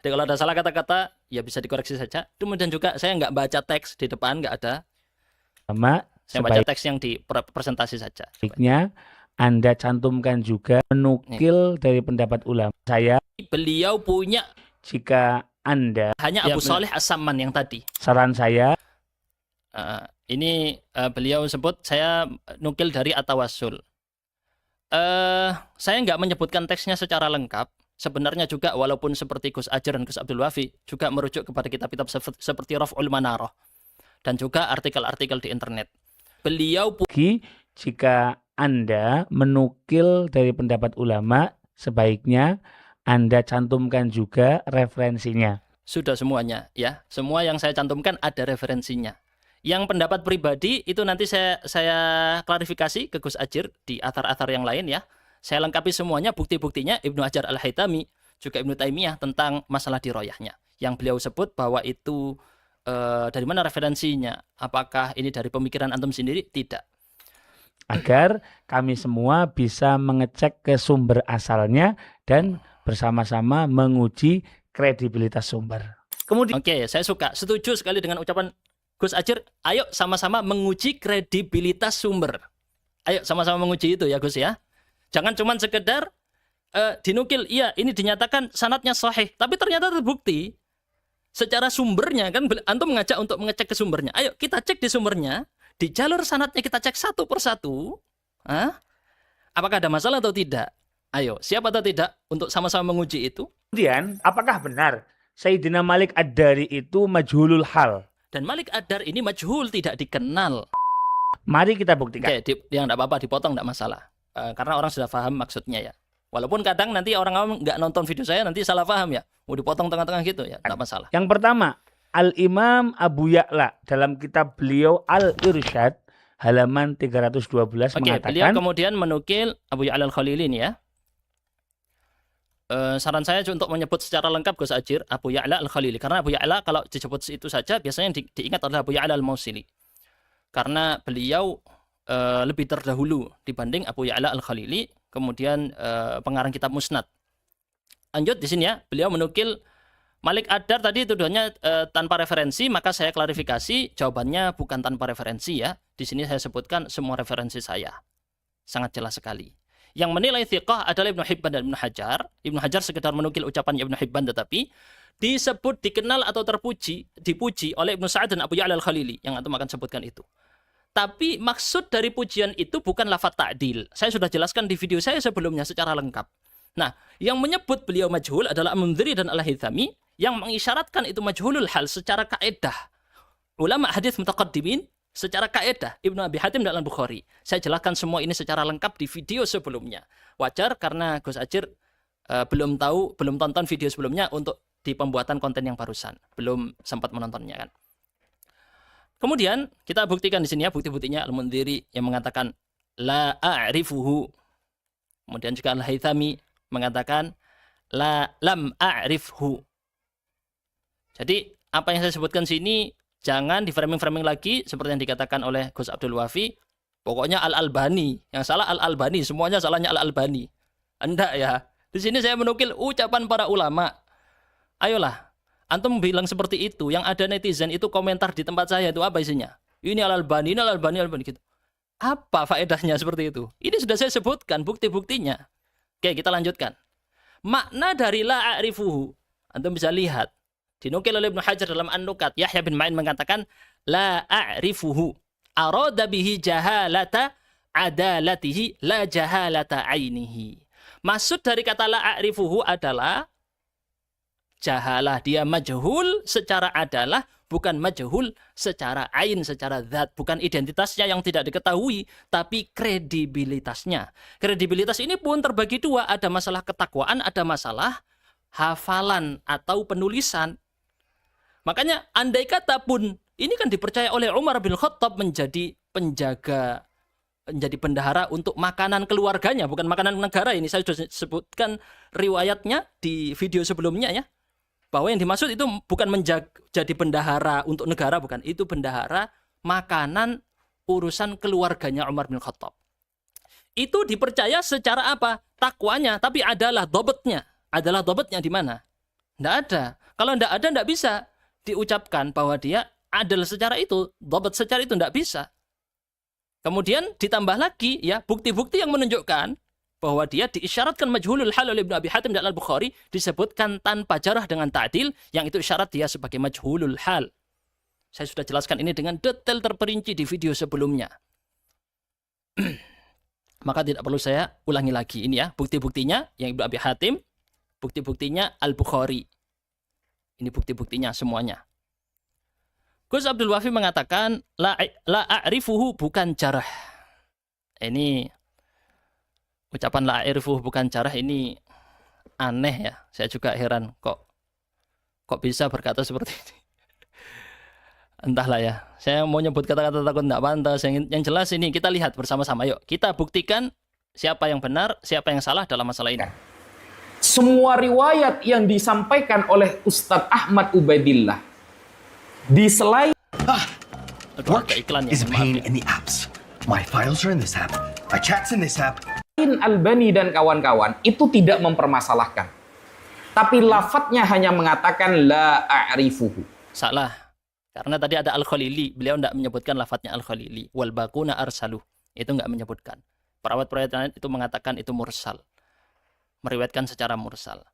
Jadi kalau ada salah kata-kata ya bisa dikoreksi saja. Kemudian juga saya nggak baca teks di depan, nggak ada. Saya baca teks yang di presentasi saja. Sebaiknya Anda cantumkan juga menukil dari pendapat ulama. Beliau punya Jika Anda hanya Abu Saleh As-Samman yang tadi. saran saya Ini beliau sebut, saya nukil dari At-Tawassul. Saya nggak menyebutkan teksnya secara lengkap. Sebenarnya juga walaupun seperti Gus Ajir dan Gus Abdul Wafi juga merujuk kepada kitab-kitab seperti Raf'ul Manarah dan juga artikel-artikel di internet. Beliau jika Anda menukil dari pendapat ulama, sebaiknya Anda cantumkan juga referensinya. Sudah semuanya ya. Semua yang saya cantumkan ada referensinya. Yang pendapat pribadi itu nanti saya klarifikasi ke Gus Ajir di athar-athar yang lain ya. Saya lengkapi semuanya bukti-buktinya Ibnu Hajar Al-Haytami juga Ibnu Taimiyah tentang masalah diroyahnya. Yang beliau sebut bahwa itu dari mana referensinya? Apakah ini dari pemikiran antum sendiri? Tidak. Agar kami semua bisa mengecek ke sumber asalnya dan bersama-sama menguji kredibilitas sumber. Kemudian Oke, saya setuju sekali dengan ucapan Gus Ajir. Ayo sama-sama menguji kredibilitas sumber. Ayo sama-sama menguji itu ya Gus ya. Jangan cuma sekedar dinukil, iya ini dinyatakan sanadnya sahih, tapi ternyata terbukti secara sumbernya kan antum mengajak untuk mengecek ke sumbernya. Ayo kita cek di sumbernya, di jalur sanadnya kita cek satu persatu. Apakah ada masalah atau tidak? Ayo, siapa atau tidak untuk sama-sama menguji itu? Kemudian, apakah benar Sayyidina Malik ad-Dari itu majhulul hal? Dan Malik ad-Dar ini majhul, tidak dikenal. Mari kita buktikan. Oke, yang enggak apa-apa, dipotong enggak masalah. Karena orang sudah paham maksudnya ya. Walaupun kadang nanti orang awam nggak nonton video saya nanti salah paham ya. Mau dipotong tengah-tengah gitu ya, enggak masalah. Yang pertama, Al-Imam Abu Ya'la dalam kitab beliau Al-Irsyad halaman 312 Oke, mengatakan. Beliau kemudian menukil Abu Ya'la Al-Khalili ini ya. Saran saya untuk menyebut secara lengkap Gus Ajir Abu Ya'la Al-Khalili, karena Abu Ya'la kalau disebut itu saja biasanya diingat adalah Abu Ya'la Al-Mausili, karena beliau lebih terdahulu dibanding Abu Ya'la Al-Khalili, kemudian pengarang kitab Musnad. Lanjut di sini ya, beliau menukil Malik ad-Dar tadi tuduhannya tanpa referensi, maka saya klarifikasi jawabannya bukan tanpa referensi ya. Di sini saya sebutkan semua referensi saya. Sangat jelas sekali. Yang menilai thiqah adalah Ibnu Hibban dan Ibnu Hajar. Ibnu Hajar sekedar menukil ucapan Ibnu Hibban, tetapi disebut, dikenal atau dipuji oleh Ibnu Sa'ad dan Abu Ya'la Al-Khalili yang antum akan sebutkan itu. Tapi maksud dari pujian itu bukan lafaz ta'dil. Saya sudah jelaskan di video saya sebelumnya secara lengkap. Nah, yang menyebut beliau majhul adalah Al-Mundhiri dan Al-Haythami yang mengisyaratkan itu majhulul hal secara kaedah. Ulama hadis mutaqaddimin secara kaedah, Ibnu Abi Hatim dan Al-Bukhari. Saya jelaskan semua ini secara lengkap di video sebelumnya. Wajar karena Gus Ajir belum tonton video sebelumnya untuk di pembuatan konten yang barusan. Belum sempat menontonnya kan. Kemudian kita buktikan di sini ya, bukti-buktinya Al-Mundhiri yang mengatakan la a'rifuhu. Kemudian juga Al-Haythami mengatakan lam a'rifhu. Jadi apa yang saya sebutkan sini jangan di framing-framing lagi seperti yang dikatakan oleh Gus Abdul Wafi. Pokoknya Al-Albani, yang salah Al-Albani, semuanya salahnya Al-Albani. Enggak ya. Di sini saya menukil ucapan para ulama. Ayolah, antum bilang seperti itu, yang ada netizen itu komentar di tempat saya itu apa isinya? Ini Al-Albani, ini Al-Albani, Al-Albani gitu. Apa faedahnya seperti itu? Ini sudah saya sebutkan bukti-buktinya. Oke, kita lanjutkan. Makna dari la a'rifuhu, antum bisa lihat. Dinukil oleh Ibnu Hajar dalam An-Nukat. Yahya bin Ma'in mengatakan la a'rifuhu arada bihi jahalata adalatihi la jahalata ainihi. Maksud dari kata la a'rifuhu adalah jahalah, dia majhul secara adalah, bukan majhul secara ain, secara zat. Bukan identitasnya yang tidak diketahui, tapi kredibilitasnya. Kredibilitas ini pun terbagi dua, ada masalah ketakwaan, ada masalah hafalan atau penulisan. Makanya andai kata pun ini kan dipercaya oleh Umar bin Khattab menjadi penjaga, menjadi bendahara untuk makanan keluarganya, bukan makanan negara. Ini saya sudah sebutkan riwayatnya di video sebelumnya ya. Bahwa yang dimaksud itu bukan jadi bendahara untuk negara, bukan. Itu bendahara makanan urusan keluarganya Umar bin Khattab. Itu dipercaya secara apa? Takwanya, tapi adalah dobetnya. Adalah dobetnya di mana? Tidak ada. Kalau tidak ada, tidak bisa diucapkan bahwa dia adalah secara itu. Dobet secara itu tidak bisa. Kemudian ditambah lagi ya bukti-bukti yang menunjukkan bahwa dia diisyaratkan majhulul hal oleh Ibnu Abi Hatim dan Al-Bukhari, disebutkan tanpa jarah dengan ta'dil, yang itu isyarat dia sebagai majhulul hal. Saya sudah jelaskan ini dengan detail terperinci di video sebelumnya. Maka tidak perlu saya ulangi lagi. Ini ya bukti-buktinya yang Ibnu Abi Hatim, bukti-buktinya Al-Bukhari. Ini bukti-buktinya semuanya. Gus Abdul Wafi mengatakan la a'rifuhu bukan jarah. Ini ucapan la a'rifuhu bukan jarah ini aneh ya. Saya juga heran kok bisa berkata seperti ini. Entahlah ya. Saya mau nyebut kata-kata takut tidak pantas. Yang jelas ini kita lihat bersama-sama. Yuk kita buktikan siapa yang benar, siapa yang salah dalam masalah ini. Semua riwayat yang disampaikan oleh Ustadz Ahmad Ubaidillah di selain Work is a pain in the apps. My files are in this app. My chat's in this app. Albani dan kawan-kawan itu tidak mempermasalahkan. Tapi lafadznya hanya mengatakan la a'rifuhu. Salah. Karena tadi ada Al-Khalili, beliau tidak menyebutkan lafadznya Al-Khalili. Wal baquna arsaluh. Itu enggak menyebutkan. Perawat-perawat lain itu mengatakan itu mursal. Meriwayatkan secara mursal.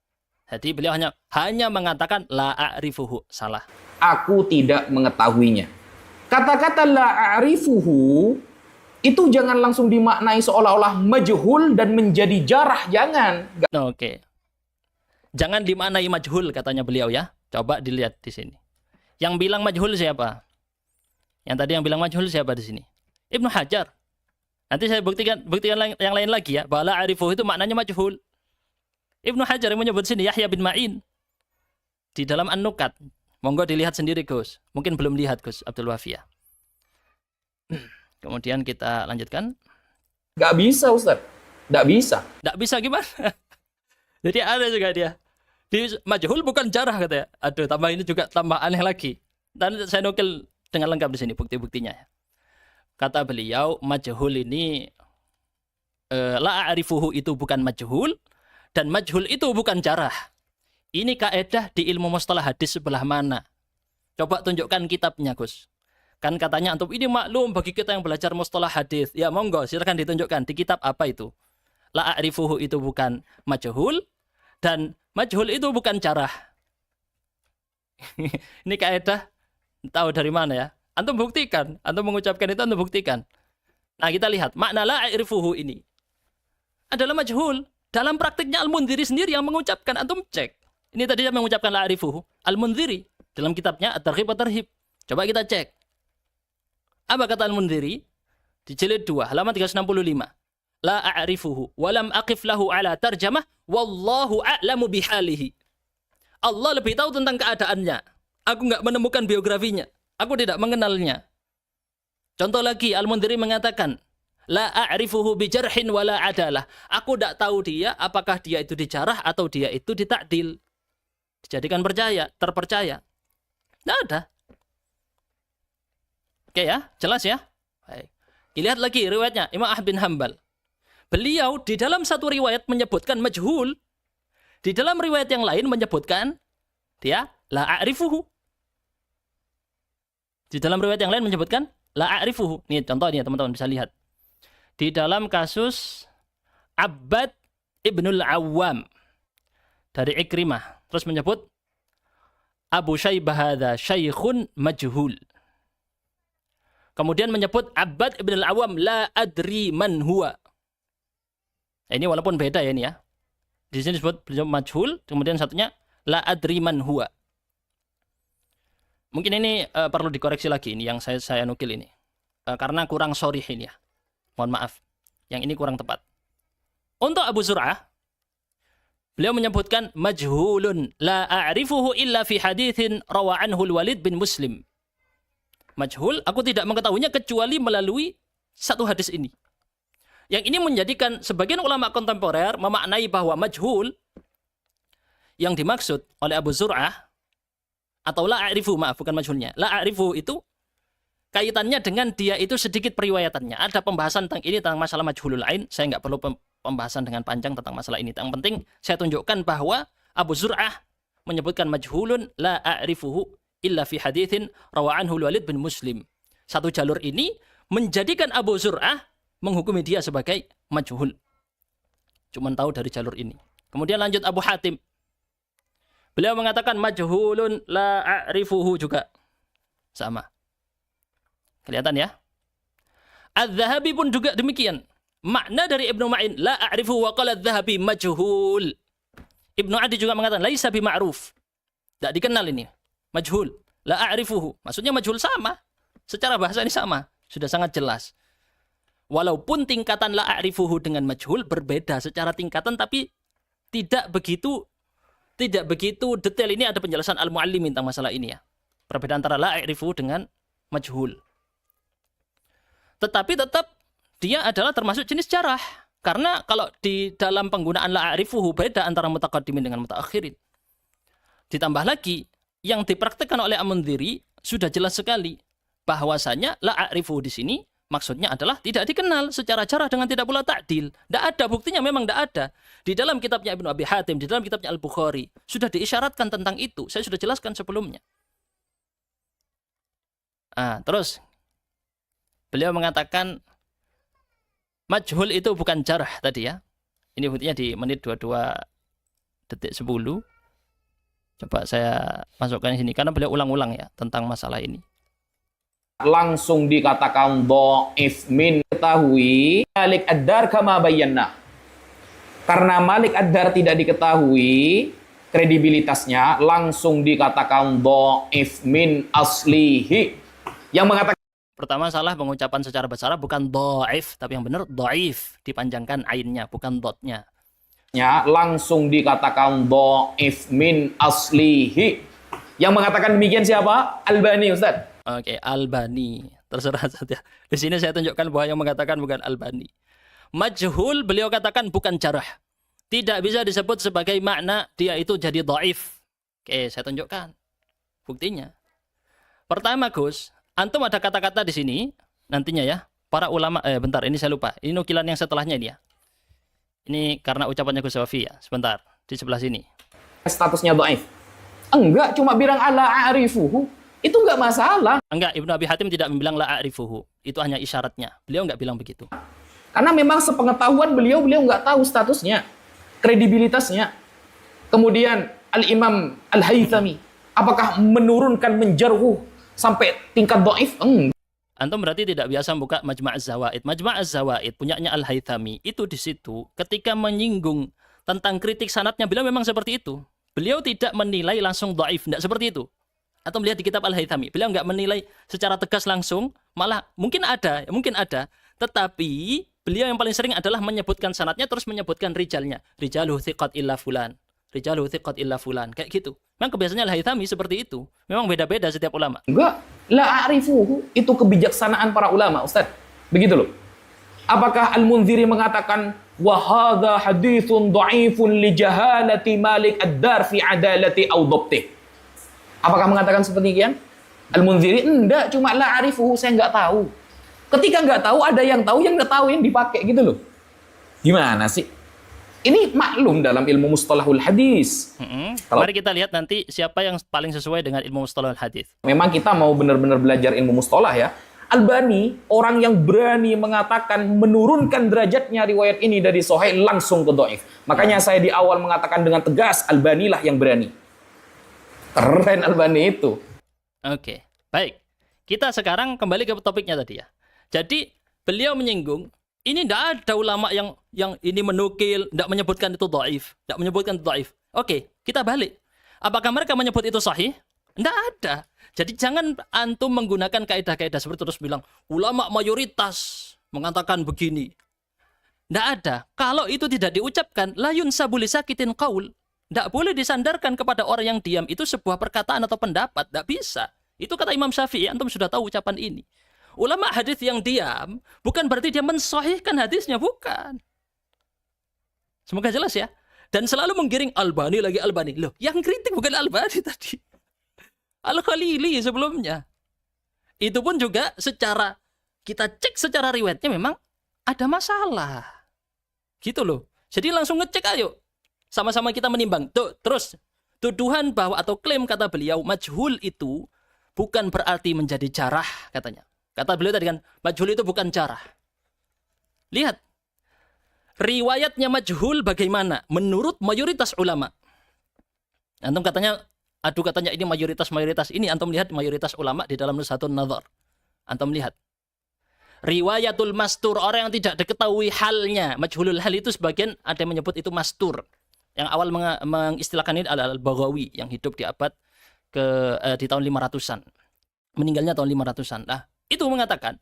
Jadi beliau hanya mengatakan la a'rifuhu. Salah. Aku tidak mengetahuinya. Kata-kata la a'rifuhu itu jangan langsung dimaknai seolah-olah majhul dan menjadi jarah, jangan. Oke. Jangan dimaknai majhul katanya beliau ya. Coba dilihat di sini. Yang bilang majhul siapa? Yang tadi yang bilang majhul siapa di sini? Ibnu Hajar. Nanti saya buktikan yang lain lagi ya. Bahwa la a'rifuhu itu maknanya majhul. Ibnu Hajar yang menyebut sini Yahya bin Ma'in di dalam An-Nukat. Monggo dilihat sendiri Gus. Mungkin belum lihat Gus Abdul Wafi ya. Kemudian kita lanjutkan. Nggak bisa Ustaz. Nggak bisa. Nggak bisa gimana? Jadi ada juga dia. Di majhul bukan jarah katanya. Aduh, tambah ini juga tambah aneh lagi. Dan saya nukil dengan lengkap di sini bukti-buktinya. Kata beliau, majhul ini la a'rifuhu itu bukan majhul. Dan majhul itu bukan jarah. Ini kaedah di ilmu mustalah hadis sebelah mana? Coba tunjukkan kitabnya, Gus. Kan katanya antum ini maklum bagi kita yang belajar mustalah hadis. Ya monggo, silakan ditunjukkan di kitab apa itu. La a'rifuhu itu bukan majhul dan majhul itu bukan jarah. Ini kaedah tahu dari mana ya? Antum buktikan, antum mengucapkan itu antum buktikan. Nah, kita lihat makna la a'rifuhu ini adalah majhul. Dalam praktiknya Al-Mundhiri sendiri yang mengucapkan, antum cek. Ini tadi yang mengucapkan la a'rifuhu, Al-Mundhiri dalam kitabnya At-Targhib wa Tarhib. Coba kita cek. Apa kata Al-Mundhiri? Di jilid 2, halaman 365. La a'rifuhu wa lam aqif lahu ala tarjamah wallahu a'lamu bihalihi. Allah lebih tahu tentang keadaannya. Aku enggak menemukan biografinya. Aku tidak mengenalnya. Contoh lagi, Al-Mundhiri mengatakan, la a'rifuhu bijarhin wala adalah. Aku tidak tahu dia apakah dia itu dijarah atau dia itu ditakdil. Dijadikan terpercaya. Tidak ada. Oke ya, jelas ya. Baik. Dilihat lagi riwayatnya Imam Ahmad bin Hanbal. Beliau di dalam satu riwayat menyebutkan majhul Di dalam riwayat yang lain menyebutkan dia la a'rifuhu. Di dalam riwayat yang lain menyebutkan la a'rifuhu. Nih contohnya teman-teman bisa lihat. Di dalam kasus Abbad ibnul Awwam dari Ikrimah. Terus menyebut Abu Syaibah hadza syaikhun majhul. Kemudian menyebut Abbad ibnul Awwam la adri man huwa. Ini walaupun beda ya ini ya. Di sini disebut beliau majhul, kemudian satunya la adri man huwa. Mungkin ini perlu dikoreksi lagi ini yang saya nukil ini. Karena kurang sharih ini ya. Mohon maaf. Yang ini kurang tepat. Untuk Abu Zur'ah, beliau menyebutkan majhulun la a'rifuhu illa fi haditsin rawa anhu al-Walid bin Muslim. Majhul, aku tidak mengetahuinya kecuali melalui satu hadis ini. Yang ini menjadikan sebagian ulama kontemporer memaknai bahwa majhul yang dimaksud oleh Abu Zur'ah atau la a'rifu, maaf bukan majhulnya. La a'rifu itu kaitannya dengan dia itu sedikit periwayatannya. Ada pembahasan tentang ini, tentang masalah majhulul ain. Saya nggak perlu pembahasan dengan panjang tentang masalah ini. Yang penting saya tunjukkan bahwa Abu Zur'ah menyebutkan majhulun la a'rifuhu illa fi haditsin rawa anhu al-Walid bin Muslim. Satu jalur ini menjadikan Abu Zur'ah menghukumi dia sebagai majhul. Cuman tahu dari jalur ini. Kemudian lanjut Abu Hatim. Beliau mengatakan majhulun la a'rifuhu juga. Sama. Kelihatan ya? Az-Zahabi pun juga demikian. Makna dari Ibnu Ma'in la a'rifuhu wa qala Az-Zahabi majhul. Ibnu Adi juga mengatakan laisa bi ma'ruf. Tidak dikenal ini. Majhul. La a'rifuhu. Maksudnya majhul sama. Secara bahasa ini sama. Sudah sangat jelas. Walaupun tingkatan la a'rifuhu dengan majhul berbeda secara tingkatan, tapi tidak begitu detail. Ini ada penjelasan Al-Muallim tentang masalah ini ya. Perbedaan antara la a'rifuhu dengan majhul. Tetapi tetap dia adalah termasuk jenis jarah. Karena kalau di dalam penggunaan la a'rifuhu beda antara mutaqaddimin dengan mutaakhirin. Ditambah lagi yang dipraktikkan oleh Al-Mundhiri sudah jelas sekali bahwasanya la a'rifuhu di sini maksudnya adalah tidak dikenal secara jarah dengan tidak pula ta'dil. Tidak ada, buktinya memang tidak ada. Di dalam kitabnya Ibnu Abi Hatim, di dalam kitabnya Al-Bukhari, sudah diisyaratkan tentang itu. Saya sudah jelaskan sebelumnya. Terus, beliau mengatakan, majhul itu bukan jarah tadi ya. Ini buktinya di menit 22:10. Coba saya masukkan di sini, karena beliau ulang-ulang ya, tentang masalah ini. Langsung dikatakan dhaif min, ketahui Malik Ad-Dar kama bayyana. Karena Malik Ad-Dar tidak diketahui kredibilitasnya, langsung dikatakan dhaif min aslihi. Yang mengatakan pertama salah pengucapan secara bahasa Arab, bukan dhaif, tapi yang benar dhaif, dipanjangkan ainnya, bukan dotnya. Langsung dikatakan dhaif min aslihi. Yang mengatakan demikian siapa? Albani, Ustaz. Oke, Albani. Terserah saja. Di sini saya tunjukkan bahwa yang mengatakan bukan Albani. Majhul beliau katakan bukan jarah. Tidak bisa disebut sebagai makna dia itu jadi dhaif. Oke, saya tunjukkan buktinya. Pertama, Gus, antum ada kata-kata di sini nantinya ya. Para ulama bentar, ini saya lupa. Ini nukilan yang setelahnya ini ya. Ini karena ucapannya Gus Wafi ya. Sebentar, di sebelah sini. Statusnya dhaif. Enggak, cuma bilang ala a'rifuhu. Itu enggak masalah. Enggak, Ibnu Abi Hatim tidak bilang la a'rifuhu. Itu hanya isyaratnya. Beliau enggak bilang begitu. Karena memang sepengetahuan beliau enggak tahu statusnya, kredibilitasnya. Kemudian Al-Imam Al-Haythami, apakah menurunkan menjarhuh sampai tingkat dhaif? Enggak. Antum berarti tidak biasa buka Majma' Az-Zawaid. Majma' Az-Zawaid punyanya Al-Haythami. Itu di situ ketika menyinggung tentang kritik sanadnya, beliau memang seperti itu. Beliau tidak menilai langsung dhaif, enggak seperti itu. Atau melihat di kitab Al-Haythami, beliau enggak menilai secara tegas langsung, malah mungkin ada, tetapi beliau yang paling sering adalah menyebutkan sanadnya terus menyebutkan rijalnya. Rijaluhu thiqat illa fulan. Rijaluhu thiqat illa fulan. Kayak gitu. Memang kebiasaannya Al-Haythami seperti itu. Memang beda-beda setiap ulama. Enggak, la a'rifuhu itu kebijaksanaan para ulama, Ustaz. Begitu loh. Apakah Al-Mundhiri mengatakan wa hadza haditsun dha'ifun li jahalati Malik Ad-Dar fi adalati aw dhabtih? Apakah mengatakan seperti itu? Al-Mundhiri enggak, cuma la a'rifuhu, saya enggak tahu. Ketika enggak tahu, ada yang tahu, yang enggak tahu yang dipakai gitu loh. Gimana sih? Ini maklum dalam ilmu mustalahul hadis. Kalau- Mari kita lihat nanti siapa yang paling sesuai dengan ilmu mustalahul hadis. Memang kita mau benar-benar belajar ilmu mustalah ya. Albani, orang yang berani mengatakan menurunkan derajatnya riwayat ini dari sahih langsung ke dhaif. Makanya saya di awal mengatakan dengan tegas, Albani lah yang berani. Keren Albani itu. Oke, baik. Kita sekarang kembali ke topiknya tadi ya. Jadi beliau menyinggung ini tidak ada ulama yang ini menukil, tidak menyebutkan itu dhaif, tidak menyebutkan itu dhaif. Oke, kita balik. Apakah mereka menyebut itu sahih? Tidak ada. Jadi jangan antum menggunakan kaidah-kaidah seperti terus bilang ulama mayoritas mengatakan begini. Tidak ada. Kalau itu tidak diucapkan, la yunsabu lisakitin qaul. Tidak boleh disandarkan kepada orang yang diam. Itu sebuah perkataan atau pendapat. Tidak bisa. Itu kata Imam Syafi'i. Antum sudah tahu ucapan ini. Ulama hadis yang diam bukan berarti dia mensahihkan hadisnya, bukan. Semoga jelas ya. Dan selalu menggiring Albani lagi Albani. Loh, yang kritik bukan Albani tadi. Al-Khalili sebelumnya. Itu pun juga secara kita cek secara riwayatnya memang ada masalah. Gitu loh. Jadi langsung ngecek ayo. Sama-sama kita menimbang. Tuh, terus tuduhan bahwa atau klaim kata beliau majhul itu bukan berarti menjadi jarah katanya. Kata beliau tadi kan, majhul itu bukan jarah. Lihat. Riwayatnya majhul bagaimana? Menurut mayoritas ulama. Antum katanya, aduh katanya ini mayoritas-mayoritas. Ini antum lihat mayoritas ulama di dalam Nuzhatun Nadhar. Antum lihat. Riwayatul mastur, orang yang tidak diketahui halnya. Majhulul hal itu sebagian ada yang menyebut itu mastur. Yang awal mengistilahkan ini adalah Al-Baghawi yang hidup di abad di tahun 500-an. Meninggalnya tahun 500-an. Nah, itu mengatakan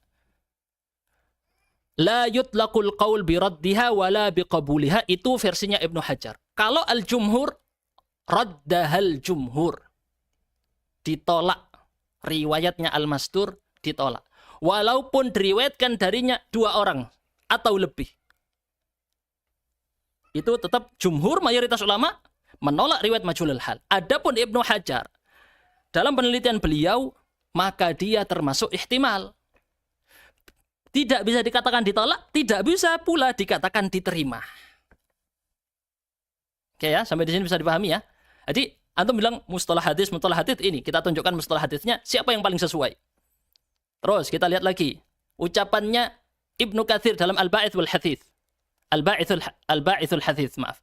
la yutlaqul qaul bi raddiha wala bi qabuliha, itu versinya Ibnu Hajar. Kalau al-jumhur raddahal jumhur, ditolak riwayatnya al-mastur, ditolak walaupun diriwayatkan darinya 2 orang atau lebih. Itu tetap jumhur mayoritas ulama menolak riwayat majhulul hal. Adapun Ibnu Hajar dalam penelitian beliau maka dia termasuk ihtimal. Tidak bisa dikatakan ditolak, tidak bisa pula dikatakan diterima. Oke ya, sampai di sini bisa dipahami ya. Jadi, antum bilang mustalah hadis ini, kita tunjukkan mustalah hadisnya siapa yang paling sesuai. Terus kita lihat lagi ucapannya Ibnu Katsir dalam Al-Ba'its wal Hadits. Al-Ba'ithul Hadits, maaf.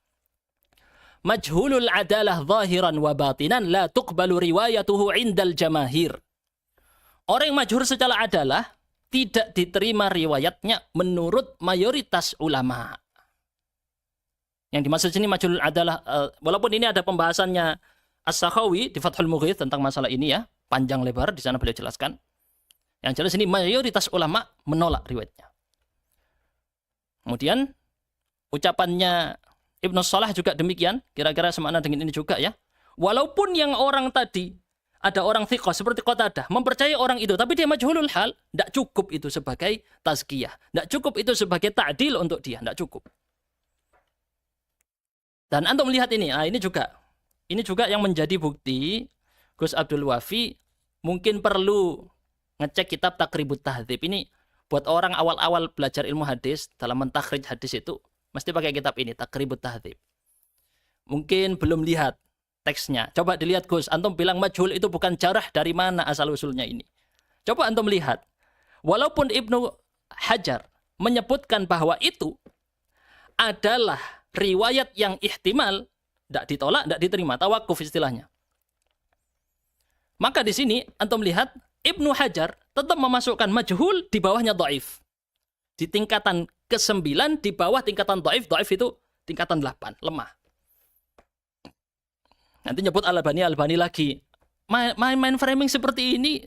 Majhulul adalah zahiran wa batinan la tuqbalu riwayatuhu indal jamahir. Orang yang majhul secara adalah tidak diterima riwayatnya menurut mayoritas ulama. Yang dimaksud sini majhulul adalah, walaupun ini ada pembahasannya As-Sakhawi di Fathul Mughith tentang masalah ini ya, panjang lebar di sana beliau jelaskan. Yang jelas ini mayoritas ulama menolak riwayatnya. Kemudian ucapannya Ibnu Shalah juga demikian, kira-kira semakna dengan ini juga ya. Walaupun yang orang tadi ada orang thiqah seperti Qatadah mempercayai orang itu, tapi dia majhulul hal, tidak cukup itu sebagai tazkiyah, tidak cukup itu sebagai ta'dil untuk dia, tidak cukup. Dan antum melihat ini, nah ini juga yang menjadi bukti Gus Abdul Wafi mungkin perlu ngecek kitab Taqribut Tahdzib ini. Buat orang awal-awal belajar ilmu hadis, dalam mentakhrij hadis itu mesti pakai kitab ini, Taqribut Tahdzib. Mungkin belum lihat teksnya. Coba dilihat Gus, antum bilang majhul itu bukan jarah, dari mana asal-usulnya ini? Coba antum lihat. Walaupun Ibnu Hajar menyebutkan bahwa itu adalah riwayat yang ihtimal, tidak ditolak, tidak diterima, tawakuf istilahnya. Maka di sini antum lihat Ibnu Hajar tetap memasukkan majhul di bawahnya dhaif. Di tingkatan ke-9 di bawah tingkatan dhaif, dhaif itu tingkatan 8, lemah. Nanti nyebut Al-Albani lagi. Main framing seperti ini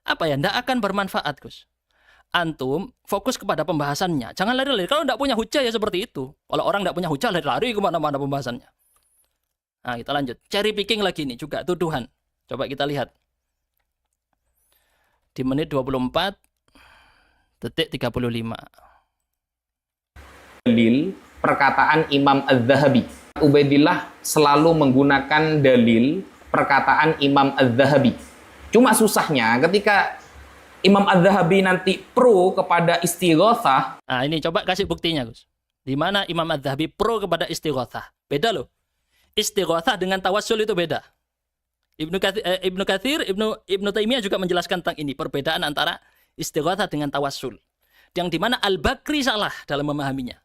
apa ya? Tidak akan bermanfaat, Gus. Antum fokus kepada pembahasannya. Jangan lari-lari. Kalau tidak punya hujah ya seperti itu. Kalau orang tidak punya hujah, lari-lari kemana-mana pembahasannya. Nah, kita lanjut. Cherry picking lagi nih juga tuduhan. Coba kita lihat. Di menit 24 detik 35. Dalil perkataan Imam Az-Zahabi. Ubaidillah selalu menggunakan dalil perkataan Imam Az-Zahabi. Cuma susahnya ketika Imam Az-Zahabi nanti pro kepada istighatsah. Nah, ini coba kasih buktinya, Gus. Di mana Imam Az-Zahabi pro kepada istighatsah. Beda loh. Istighatsah dengan tawassul itu beda. Ibnu Katsir, Ibnu Taimiyah juga menjelaskan tentang ini, perbedaan antara istighatsah dengan tawassul. Yang dimana Al-Bakri salah dalam memahaminya.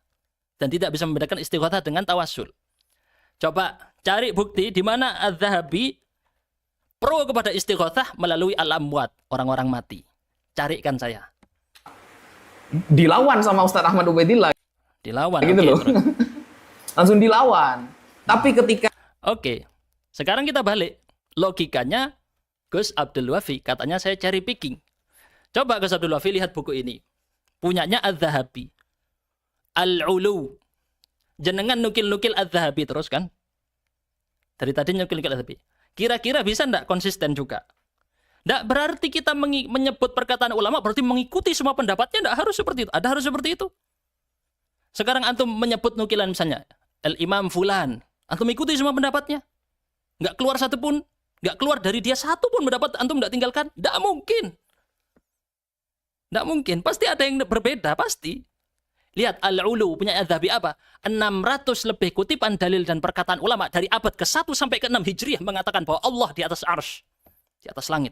Dan tidak bisa membedakan istighatsah dengan tawassul. Coba cari bukti di mana Az-Zahabi pro kepada istighatsah melalui al-amwat, orang-orang mati. Carikan saya. Dilawan sama Ustadz Ahmad Ubaidillah. Dilawan. Gitu Oke, loh. terus. Langsung dilawan. Tapi ketika Oke. Sekarang kita balik. Logikanya Gus Abdul Wafi, katanya saya cari picking. Coba Gus Abdul Wafi lihat buku ini. Punyanya Az-Zahabi. Al-Ulu. Jenengan nukil-nukil Az-Zahabi terus kan? Dari tadi nukil-nukil Az-Zahabi. Kira-kira bisa enggak konsisten juga? Enggak berarti kita menyebut perkataan ulama berarti mengikuti semua pendapatnya, enggak harus seperti itu. Ada harus seperti itu. Sekarang antum menyebut nukilan misalnya Al-Imam Fulan, antum ikuti semua pendapatnya. Enggak keluar satu pun, enggak keluar dari dia satu pun pendapat antum enggak tinggalkan. Enggak mungkin. Enggak mungkin, pasti ada yang berbeda, pasti. Lihat Al-Ulu punya Az-Zahabi apa? 600 lebih kutipan dalil dan perkataan ulama dari abad ke-1 sampai ke-6 Hijriah mengatakan bahwa Allah di atas arsy, di atas langit.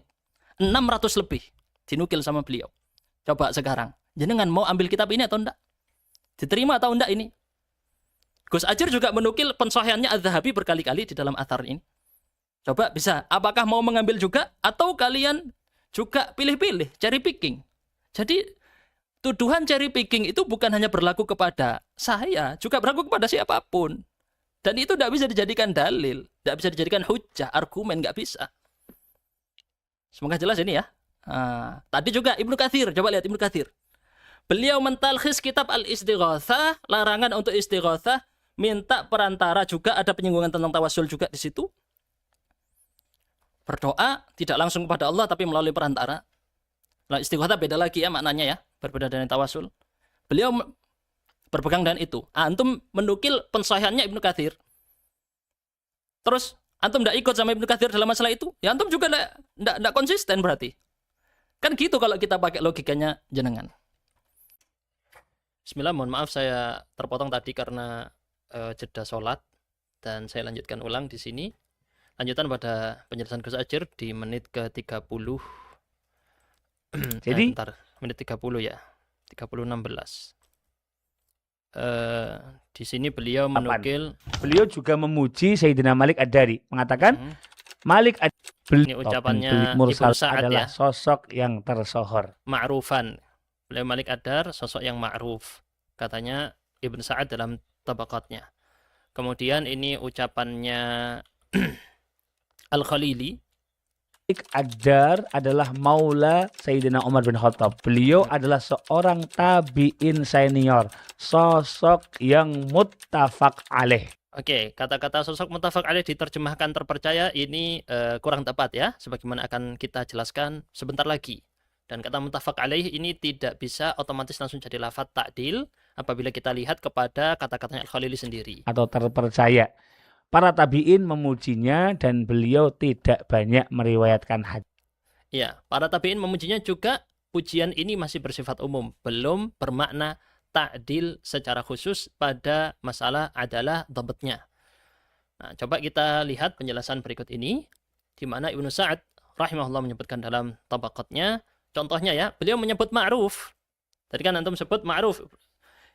600 lebih dinukil sama beliau. Coba sekarang, jenengan mau ambil kitab ini atau enggak? Diterima atau enggak ini? Gus Ajir juga menukil pensahihannya Az-Zahabi berkali-kali di dalam athar ini. Coba bisa, apakah mau mengambil juga atau kalian juga pilih-pilih, cherry picking? Jadi tuduhan cherry picking itu bukan hanya berlaku kepada saya, juga berlaku kepada siapapun. Dan itu tidak bisa dijadikan dalil, tidak bisa dijadikan hujah, argumen, nggak bisa. Semoga jelas ini ya. Tadi juga Ibnu Katsir, coba lihat Ibnu Katsir. Beliau mentalkhis kitab Al-Istighatsah, larangan untuk istighatsah, minta perantara juga, ada penyinggungan tentang tawassul juga di situ. Berdoa tidak langsung kepada Allah tapi melalui perantara. Nah, istighatsah beda lagi ya maknanya ya, berbeda dengan tawassul. Beliau berpegang dengan itu. Antum menukil pensahihannya Ibnu Katsir. Terus antum tidak ikut sama Ibnu Katsir dalam masalah itu, ya antum juga tidak konsisten berarti. Kan gitu kalau kita pakai logikanya jenengan. Bismillah, mohon maaf saya terpotong tadi karena jeda sholat dan saya lanjutkan ulang di sini. Lanjutan pada penjelasan Gus Ajir di menit ke-30. Jadi bentar, menit 30 ya. 30:16. Di sini beliau menukil, beliau juga memuji Sayyidina Malik Ad-Dari, mengatakan Malik ini ucapannya Mursal Ibnu Sa'ad adalah ya, sosok yang tersohor. ma'rufan. Beliau Malik Ad-Dar sosok yang ma'ruf, katanya Ibnu Sa'ad dalam tabaqatnya. Kemudian ini ucapannya Al-Khalili. Malik Ad-Dar adalah maula Sayyidina Umar bin Khattab. Beliau adalah seorang tabi'in senior, sosok yang muttafaq alaih. Oke, kata-kata sosok muttafaq alaih diterjemahkan terpercaya ini kurang tepat ya, sebagaimana akan kita jelaskan sebentar lagi. Dan kata muttafaq alaih ini tidak bisa otomatis langsung jadi lafadz ta'dil apabila kita lihat kepada kata-katanya Al-Khalili sendiri. Atau terpercaya. Para tabi'in memujinya dan beliau tidak banyak meriwayatkan hadis. Ya, para tabi'in memujinya juga, pujian ini masih bersifat umum, belum bermakna ta'dil secara khusus pada masalah adalah dhabatnya. Nah, coba kita lihat penjelasan berikut ini, di mana Ibnu Sa'ad rahimahullah menyebutkan dalam tabaqatnya, contohnya ya, beliau menyebut ma'ruf. Tadi kan antum sebut ma'ruf.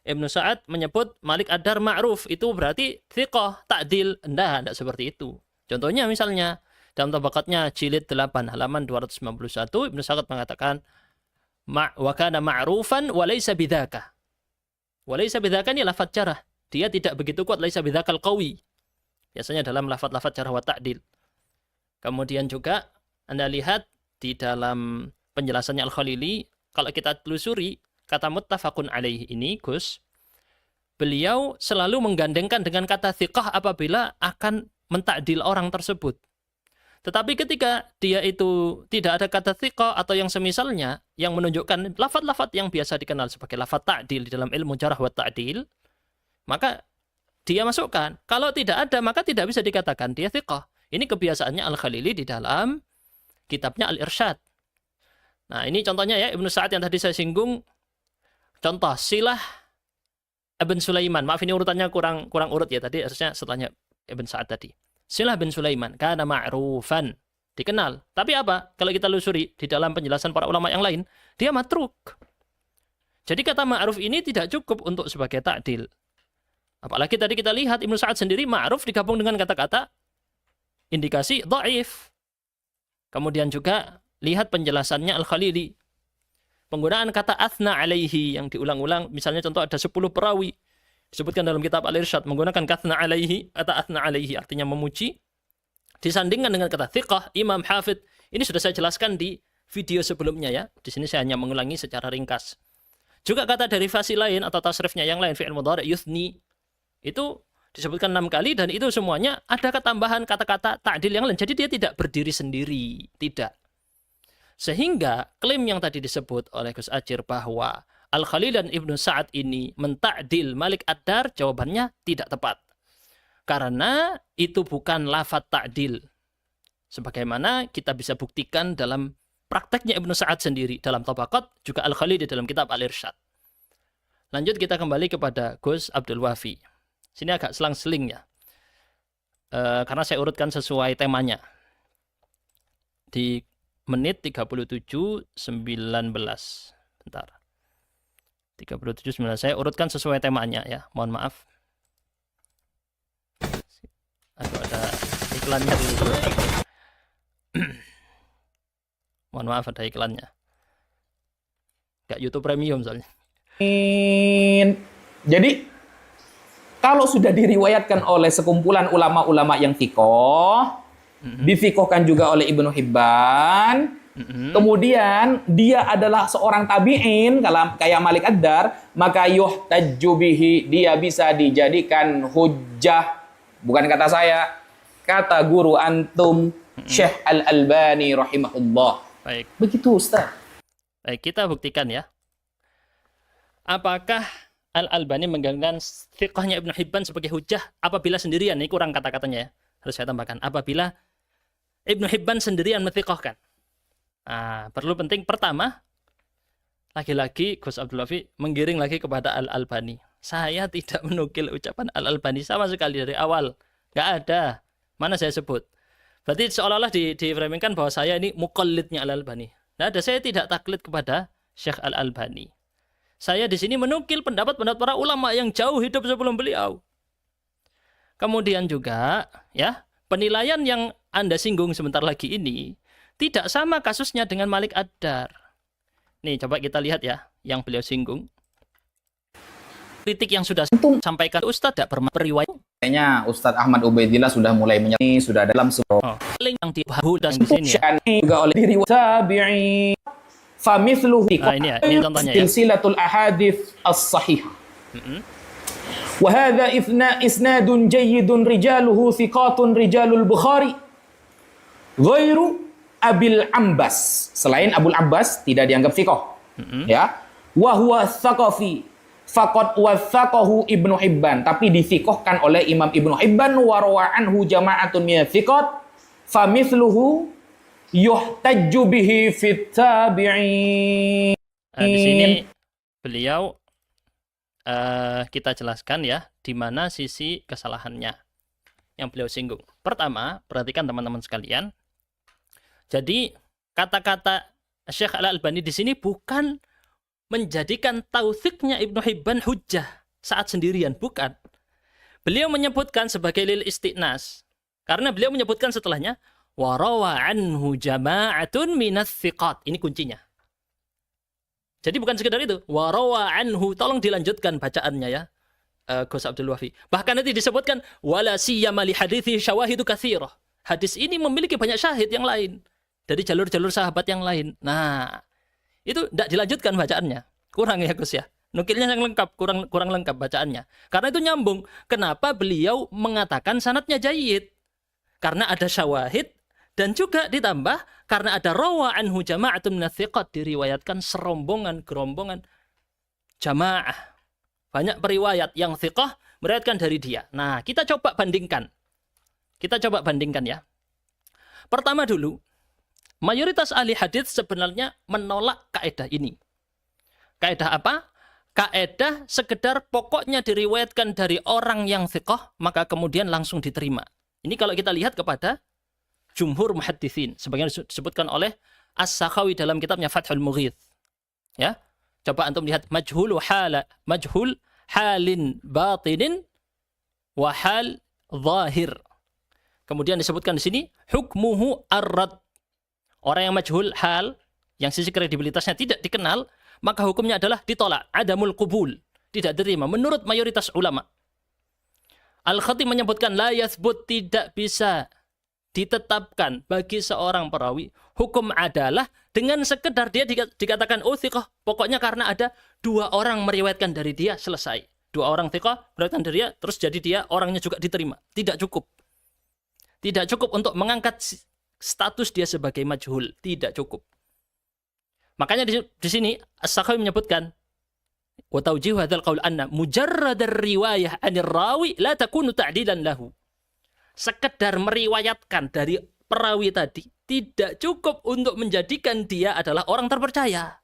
Ibnu Sa'ad menyebut Malik Ad-Dar ma'ruf, itu berarti thiqah, ta'dil. Enggak seperti itu. Contohnya misalnya, dalam tabaqatnya jilid 8 halaman 291, Ibnu Sa'ad mengatakan wa kana ma'rufan wa laysa bidzaka. Wa laysa bidzaka ini lafadz jarah. Dia tidak begitu kuat, laysa bidzakal qawi. Biasanya dalam lafadz-lafadz jarah wa ta'dil. Kemudian juga Anda lihat di dalam penjelasannya Al-Khalili, kalau kita telusuri kata muttafaqun alaihi ini, Gus, beliau selalu menggandengkan dengan kata thiqah apabila akan mentakdil orang tersebut. Tetapi ketika dia itu tidak ada kata thiqah atau yang semisalnya yang menunjukkan lafadz-lafadz yang biasa dikenal sebagai lafadz ta'dil di dalam ilmu jarh wa ta'dil, maka dia masukkan. Kalau tidak ada, maka tidak bisa dikatakan dia thiqah. Ini kebiasaannya Al-Khalili di dalam kitabnya Al-Irsyad. Nah, ini contohnya ya, Ibnu Sa'ad yang tadi saya singgung. Contoh, silah Ibn Sulaiman. Maaf ini urutannya kurang urut ya. Tadi harusnya setelahnya Ibn Sa'ad tadi. Silah bin Sulaiman kana ma'rufan. Dikenal. Tapi apa? Kalau kita lusuri di dalam penjelasan para ulama yang lain, dia matruk. Jadi kata ma'ruf ini tidak cukup untuk sebagai ta'dil. Apalagi tadi kita lihat Ibn Sa'ad sendiri ma'ruf digabung dengan kata-kata indikasi dhaif. Kemudian juga lihat penjelasannya Al-Khalili. Penggunaan kata athna alaihi yang diulang-ulang, misalnya contoh ada 10 perawi disebutkan dalam kitab Al-Irsyad menggunakan kathna alaihi atau athna alaihi artinya memuji, disandingkan dengan kata thiqah, imam, hafid. Ini sudah saya jelaskan di video sebelumnya ya. Di sini saya hanya mengulangi secara ringkas. Juga kata derivasi lain atau tasrifnya yang lain, fi'il mudhari' yuthni, itu disebutkan 6 kali dan itu semuanya ada ketambahan kata-kata ta'dil yang lain. Jadi dia tidak berdiri sendiri, tidak. Sehingga klaim yang tadi disebut oleh Gus Ajir bahwa Al-Khalil dan Ibnu Sa'ad ini mentakdil Malik Ad-Dar, jawabannya tidak tepat. Karena itu bukan lafadz ta'dil. Sebagaimana kita bisa buktikan dalam prakteknya Ibnu Sa'ad sendiri dalam Tabaqat, juga Al-Khalil di dalam kitab Al-Irsyad. Lanjut kita kembali kepada Gus Abdul Wafi. Sini agak selang-seling ya. Karena saya urutkan sesuai temanya. Di menit 37.19. Bentar. 37.19. Saya urutkan sesuai temanya ya. Mohon maaf. Aduh, ada iklannya dulu. Mohon maaf ada iklannya. Gak YouTube Premium soalnya. Jadi kalau sudah diriwayatkan oleh sekumpulan ulama-ulama yang thiqah, difikohkan juga oleh Ibnu Hibban, kemudian dia adalah seorang tabi'in kayak Malik Ad-Dar, maka yuhtajju bihi, dia bisa dijadikan hujjah. Bukan kata saya, kata guru antum Syekh Al-Albani rahimahullah. Baik. Begitu Ustaz. Baik, kita buktikan ya. Apakah Al-Albani mengganggu thiqahnya Ibnu Hibban sebagai hujjah apabila sendirian? Ini kurang kata-katanya ya. Harus saya tambahkan. Apabila Ibnu Hibban sendirian menthiqahkan. Nah, perlu penting pertama, lagi-lagi Gus Abdul Wafi menggiring lagi kepada Al-Albani. Saya tidak menukil ucapan Al-Albani sama sekali dari awal. Nggak ada. Mana saya sebut. Berarti seolah-olah di-framingkan bahwa saya ini muqallidnya Al-Albani. Nggak ada. Saya tidak taklid kepada Syekh Al-Albani. Saya di sini menukil pendapat-pendapat para ulama yang jauh hidup sebelum beliau. Kemudian juga, ya, penilaian yang Anda singgung sebentar lagi ini tidak sama kasusnya dengan Malik Ad-Dar. Nih, coba kita lihat ya, yang beliau singgung. Kritik yang sudah sampaikan Ustadz tidak pernah beriwayat. Kayaknya Ustadz Ahmad Ubaidillah sudah mulai menyertai, sudah dalam sebuah link yang dibahas di sini ya. juga oleh diri tabi'in. Famithluhu ini contohnya ya. Silsilatul ahadits as-sahih. Wa hadha isnadun jayyidun rijaluhu thiqatun rijalul Bukhari. Ghairu Abil Ambas. Selain Abul Abbas tidak dianggap thiqah. Ya. Wa huwa thaqafi faqad wathaqahu Ibnu Hibban, tapi dithiqahkan oleh Imam Ibnu Hibban wa rawa anhu jama'atun min thiqat famithluhu yuhtajju bihi fit tabi'in. Di sini beliau kita jelaskan ya di mana sisi kesalahannya yang beliau singgung. Pertama, perhatikan teman-teman sekalian. Jadi kata-kata Syekh Al-Albani di sini bukan menjadikan tauthiknya Ibnu Hibban hujjah saat sendirian, bukan. Beliau menyebutkan sebagai lil istiqnas karena beliau menyebutkan setelahnya wa rawa anhu jama'atun minats thiqat. Ini kuncinya. Jadi bukan sekedar itu. Wa rawa anhu. Tolong dilanjutkan bacaannya ya. Gus Abdul Wafi. Bahkan nanti disebutkan wala siyama li hadithi syawahidu katsirah. Hadis ini memiliki banyak syahid yang lain dari jalur-jalur sahabat yang lain. Nah, itu tidak dilanjutkan bacaannya. Kurang ya Gus ya. Nukilnya yang lengkap, kurang lengkap bacaannya. Karena itu nyambung. Kenapa beliau mengatakan sanadnya jayyid? Karena ada syawahid. Dan juga ditambah karena ada rawa anhu jama'atun minats thiqat, diriwayatkan gerombongan jamaah. Banyak periwayat yang thiqah meriwayatkan dari dia. Nah, kita coba bandingkan. Ya. Pertama dulu, mayoritas ahli hadits sebenarnya menolak kaidah ini. Kaidah apa? Kaedah sekedar pokoknya diriwayatkan dari orang yang thiqah, maka kemudian langsung diterima. Ini kalau kita lihat kepada jumhur muhadditsin, sebagaimana disebutkan oleh As-Sakhawi dalam kitabnya Fathul Mughith. Ya. Coba antum lihat majhul halin batinin wa hal zahir. Kemudian disebutkan di sini hukmuhu ar-rad. Orang yang majhul hal, yang sisi kredibilitasnya tidak dikenal, maka hukumnya adalah ditolak, adamul qubul, tidak diterima menurut mayoritas ulama. Al-Khatib menyebutkan la yathbut, tidak bisa ditetapkan bagi seorang perawi hukum adalah dengan sekedar dia dikatakan oh thiqah, pokoknya karena ada 2 orang meriwayatkan dari dia, selesai. 2 orang thiqah meriwayatkan dari dia, terus jadi dia orangnya juga diterima. Tidak cukup. Tidak cukup untuk mengangkat status dia sebagai majhul, tidak cukup. Makanya di sini As-Sakhawi menyebutkan wa tawjihu hadzal qaul anna mujarrad ar-riwayah 'anil rawi la takunu ta'dilan lahu. Sekedar meriwayatkan dari perawi tadi tidak cukup untuk menjadikan dia adalah orang terpercaya.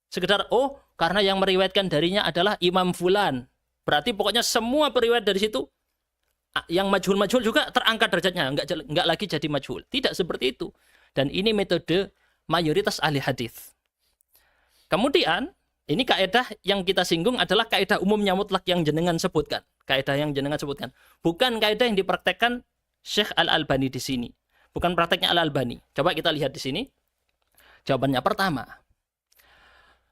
Sekedar oh karena yang meriwayatkan darinya adalah Imam Fulan, berarti pokoknya semua periwayat dari situ yang majhul-majhul juga terangkat derajatnya, enggak lagi jadi majhul. Tidak seperti itu. Dan ini metode mayoritas ahli hadis. Kemudian, ini kaedah yang kita singgung adalah kaedah umumnya mutlak yang jenengan sebutkan. Kaedah yang jenengan sebutkan. Bukan kaedah yang dipraktekkan Syekh Al-Albani di sini. Bukan prakteknya Al-Albani. Coba kita lihat di sini. Jawabannya pertama.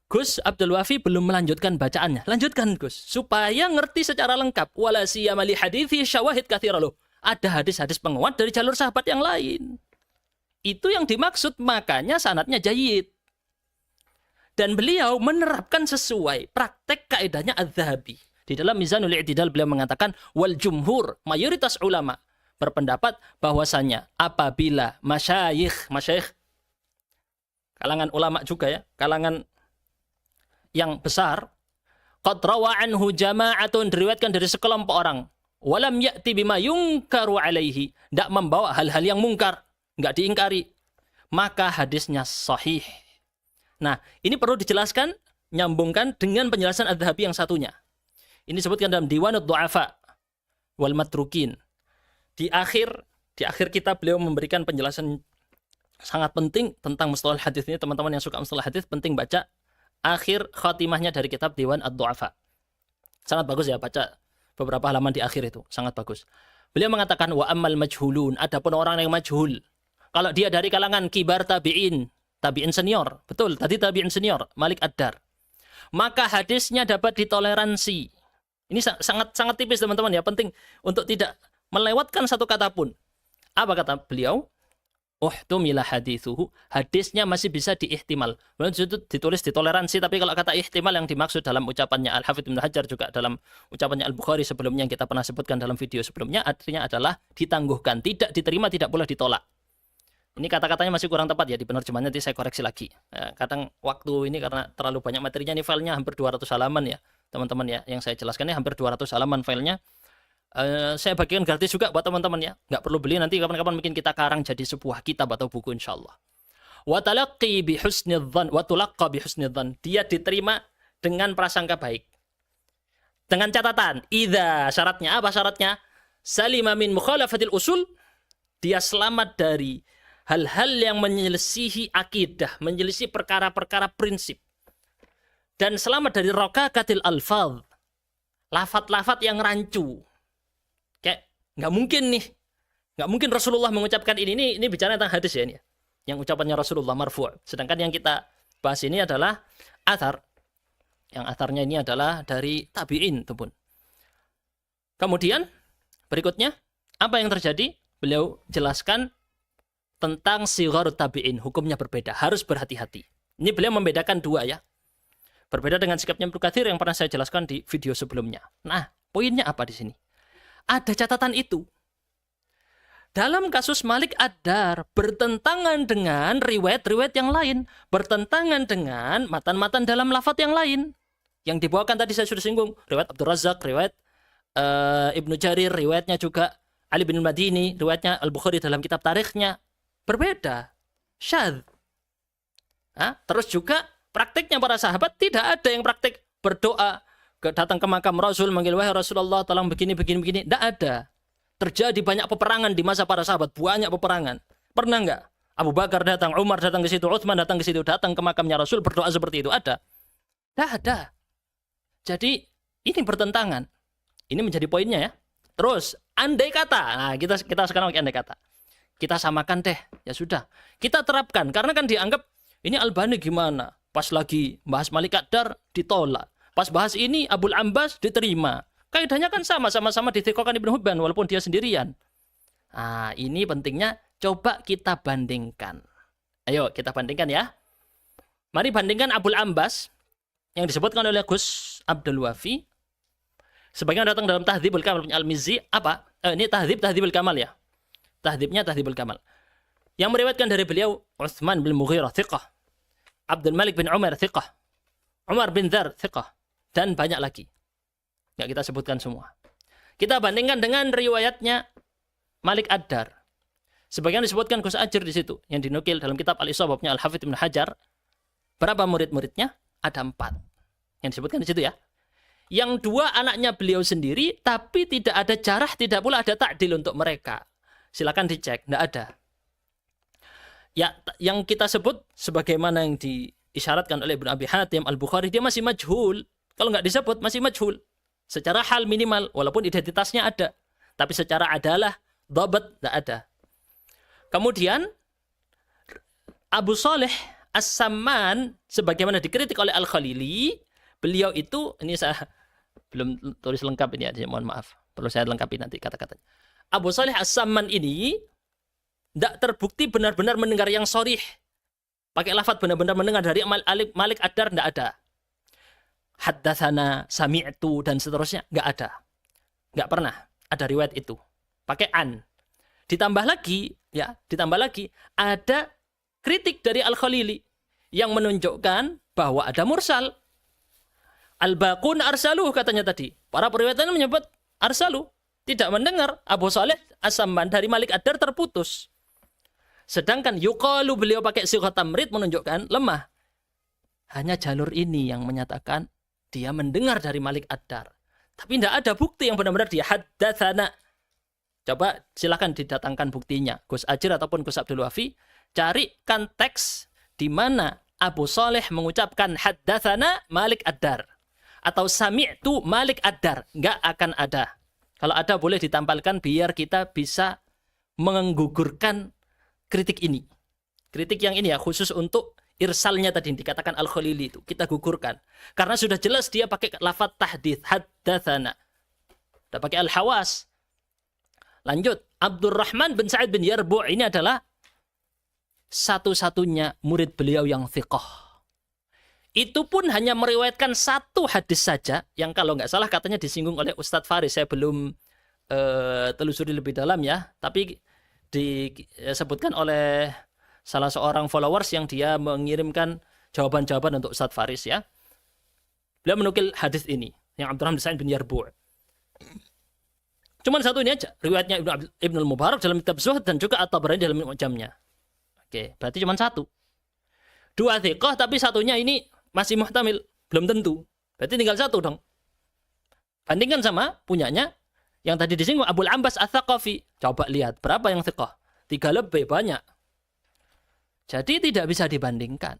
Gus Abdul Wafi belum melanjutkan bacaannya. Lanjutkan Gus. Supaya ngerti secara lengkap. Wala siyama li hadithi syawahid katsira loh. Ada hadis-hadis penguat dari jalur sahabat yang lain. Itu yang dimaksud, makanya sanadnya jayyid. Dan beliau menerapkan sesuai praktek kaedahnya Az-Zahabi. Di dalam Mizanul I'tidal beliau mengatakan, wal jumhur, mayoritas ulama, berpendapat bahwasanya apabila masyayikh, kalangan ulama juga ya, kalangan yang besar, qad rawa anhu jama'atun, diriwayatkan dari sekelompok orang, walam ya'ti bima yungkaru alaihi, tidak membawa hal-hal yang mungkar, nggak diingkari, maka hadisnya sahih. Nah, ini perlu dijelaskan, nyambungkan dengan penjelasan Az-Zahabi yang satunya. Ini disebutkan dalam Diwanut Du'afa wal Matrukin. Di akhir kitab beliau memberikan penjelasan sangat penting tentang mustalah hadis ini. Teman-teman yang suka mustalah hadis penting baca akhir khatimahnya dari kitab Diwan Ad-Du'afa. Sangat bagus ya, baca beberapa halaman di akhir itu, sangat bagus. Beliau mengatakan wa ammal majhulun, adapun orang yang majhul, kalau dia dari kalangan kibar tabi'in senior, betul, tadi tabi'in senior, Malik Ad-Dar, maka hadisnya dapat ditoleransi. Ini sangat tipis teman-teman ya, penting untuk tidak melewatkan satu kata pun. Apa kata beliau? Uhtumila hadithuhu, hadisnya masih bisa diihtimal. Itu ditulis ditoleransi, tapi kalau kata ihtimal yang dimaksud dalam ucapannya Al-Hafidz Ibnu Hajar, juga dalam ucapannya Al-Bukhari sebelumnya yang kita pernah sebutkan dalam video sebelumnya, artinya adalah ditangguhkan, tidak diterima, tidak boleh ditolak. Ini kata-katanya masih kurang tepat ya di penerjemahannya, nanti saya koreksi lagi. Kadang waktu ini karena terlalu banyak materinya, ini filenya hampir 200 halaman ya teman-teman ya, yang saya jelaskan ini hampir 200 halaman filenya. Saya bagikan gratis juga buat teman-teman ya, nggak perlu beli, nanti kapan-kapan mungkin kita karang jadi sebuah kitab atau buku insyaallah. Wa talaqqi bi husnidzan wa tulaqqa bi husnidzan, dia diterima dengan prasangka baik. Dengan catatan, idza, syaratnya apa syaratnya? Salima min mukhalafatil usul, dia selamat dari hal-hal yang menyelisihi akidah, menyelisihi perkara-perkara prinsip. Dan selamat dari raqaqatil alfaz, lafat-lafat yang rancu. Kayak nggak mungkin Rasulullah mengucapkan ini bicara tentang hadis ya ini, yang ucapannya Rasulullah marfu'. Sedangkan yang kita bahas ini adalah athar, yang atharnya ini adalah dari tabi'in itu pun. Kemudian berikutnya apa yang terjadi? Beliau jelaskan tentang sigharut tabi'in, hukumnya berbeda, harus berhati-hati. Ini beliau membedakan dua ya, berbeda dengan sikapnya Ibnu Katsir yang pernah saya jelaskan di video sebelumnya. Nah, poinnya apa di sini? Ada catatan itu. Dalam kasus Malik Ad-Dar bertentangan dengan riwayat-riwayat yang lain, bertentangan dengan matan-matan dalam lafaz yang lain. Yang dibawakan tadi saya sudah singgung, riwayat Abdul Razzaq, riwayat Ibnu Jarir, riwayatnya juga Ali bin Madini, riwayatnya Al-Bukhari dalam kitab tarikhnya berbeda, syadz. Terus juga praktiknya para sahabat tidak ada yang praktik berdoa, datang ke makam Rasul, manggil, wahai Rasulullah, tolong begini. Tidak ada. Terjadi banyak peperangan di masa para sahabat, banyak peperangan. Pernah nggak Abu Bakar datang, Umar datang ke situ, Utsman datang ke situ, datang ke makamnya Rasul berdoa seperti itu? Ada? Tidak ada. Jadi ini bertentangan. Ini menjadi poinnya ya. Terus andai kata, nah kita sekarang pakai andai kata. Kita samakan deh, ya sudah. Kita terapkan karena kan dianggap ini Albani gimana? Pas lagi bahas Malik Ad-Dar ditolak. Pas bahas ini Abul Ambas diterima. Kaidahnya kan sama-sama dithikokan Ibnu Hibban walaupun dia sendirian. Nah, ini pentingnya coba kita bandingkan. Ayo kita bandingkan ya. Mari bandingkan Abul Ambas yang disebutkan oleh Gus Abdul Wafi. Sebagian datang dalam Tahdhibul Kamal punya Al-Mizzi. Apa? Ini Tahdhibul Kamal ya. Tahdhibnya Tahdhibul Kamal. Yang meriwayatkan dari beliau Utsman bin Mughirah thiqah, Abdul Malik bin Umar thiqah, Umar bin Dzar thiqah, dan banyak lagi. Nggak kita sebutkan semua. Kita bandingkan dengan riwayatnya Malik Ad-Dar. Sebagian disebutkan Gus Ajir di situ yang dinukil dalam kitab Al-Isabahnya Al-Hafidz Ibnu Hajar. Berapa murid-muridnya? Ada 4. Yang disebutkan di situ ya. Yang 2 anaknya beliau sendiri, tapi tidak ada jarah, tidak pula ada ta'dil untuk mereka. Silakan dicek, tidak ada. Ya, yang kita sebut sebagaimana yang diisyaratkan oleh Ibnu Abi Hatim Al-Bukhari, dia masih majhul. Kalau nggak disebut masih majhul. Secara hal minimal, walaupun identitasnya ada, tapi secara adalah dhabat tidak ada. Kemudian Abu Saleh As-Samman sebagaimana dikritik oleh Al-Khalili, beliau itu, ini saya belum tulis lengkap ini aja, mohon maaf. Perlu saya lengkapi nanti kata-katanya. Abu Saleh As-Samman ini tidak terbukti benar-benar mendengar yang sharih. Pakai lafaz benar-benar mendengar dari Malik Ad-Dar, tidak ada. Haddatsana, sami'tu, dan seterusnya, nggak ada. Nggak pernah ada riwayat itu. Pakai an. Ditambah lagi, ada kritik dari Al-Khalili yang menunjukkan bahwa ada mursal. Al-Baqun arsaluh katanya tadi. Para periwayatan menyebut arsaluh. Tidak mendengar Abu Saleh As-Samman dari Malik Ad-Dar terputus. Sedangkan yuqalu beliau pakai sighah tamrid menunjukkan lemah. Hanya jalur ini yang menyatakan dia mendengar dari Malik Ad-Dar. Tapi tidak ada bukti yang benar-benar dia haddatsana. Coba silakan didatangkan buktinya. Gus Ajir ataupun Gus Abdul Wafi, carikan teks di mana Abu Saleh mengucapkan haddatsana Malik Ad-Dar atau sami'tu Malik Ad-Dar. Enggak akan ada. Kalau ada boleh ditampilkan biar kita bisa menggugurkan kritik ini. Kritik yang ini ya khusus untuk irsalnya tadi dikatakan Al-Khalili itu. Kita gugurkan. Karena sudah jelas dia pakai lafaz tahdits, haddatsana. Sudah pakai al-hawas. Lanjut, Abdurrahman bin Sa'id bin Yarbu' ini adalah satu-satunya murid beliau yang thiqah. Itu pun hanya meriwayatkan 1 hadis saja, yang kalau nggak salah katanya disinggung oleh Ustadz Faris. Saya belum telusuri lebih dalam ya, tapi disebutkan oleh salah seorang followers yang dia mengirimkan jawaban-jawaban untuk Ustadz Faris ya. Beliau menukil hadis ini, yang Abdurrahman bin Sa'id bin Yarbu'. Cuman 1 ini aja, riwayatnya Ibnu Al-Mubarak dalam kitab Zuhd dan juga At-Tabarani dalam Mu'jamnya. Oke, berarti cuma 1. 2 thiqah, tapi 1-nya ini masih muhtamil, belum tentu. Berarti tinggal 1 dong. Bandingkan sama punyanya yang tadi disinggung Abul Ambas Ats-Tsaqafi. Coba lihat berapa yang thiqah. 3 lebih banyak. Jadi tidak bisa dibandingkan.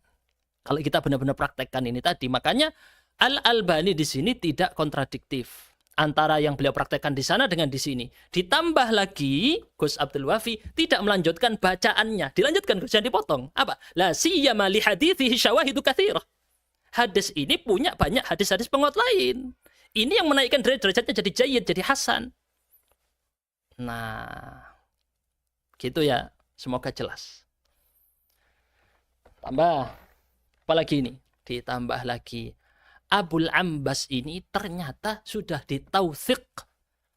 Kalau kita benar-benar praktekkan ini tadi, makanya Al-Albani di sini tidak kontradiktif antara yang beliau praktekkan di sana dengan di sini. Ditambah lagi Gus Abdul Wafi tidak melanjutkan bacaannya. Dilanjutkan, jangan dipotong. Apa? La siyama li haditsihi syawahidu katsirah. Hadis ini punya banyak hadis-hadis penguat lain. Ini yang menaikkan derajatnya jadi jayyid, jadi hasan. Nah, gitu ya. Semoga jelas. Tambah. Apalagi ini? Ditambah lagi. Abul Ambas ini ternyata sudah ditautsik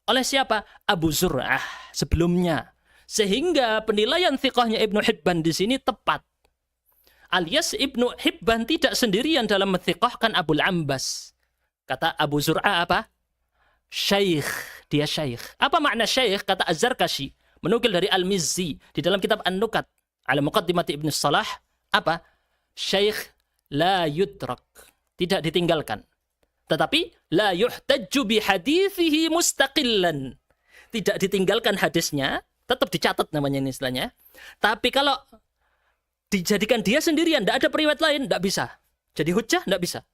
oleh siapa? Abu Zur'ah sebelumnya. Sehingga penilaian thiqahnya Ibnu Hibban di sini tepat. Alias Ibnu Hibban tidak sendirian dalam menthiqahkan Abul Ambas. Kata Abu Zur'ah apa? Syekh. Dia syekh. Apa makna syekh? Kata Az-Zarkashi. Menukil dari Al-Mizzi. Di dalam kitab An-Nukat. Ala Muqaddimati Ibn Salah. Apa? Syekh la yudrak. Tidak ditinggalkan. Tetapi la yuhtajju bi hadithihi mustaqillan. Tidak ditinggalkan hadisnya, tetap dicatat namanya ini istilahnya. Tapi kalau dijadikan dia sendirian, tidak ada periwayat lain, tidak bisa. Jadi hujjah tidak bisa.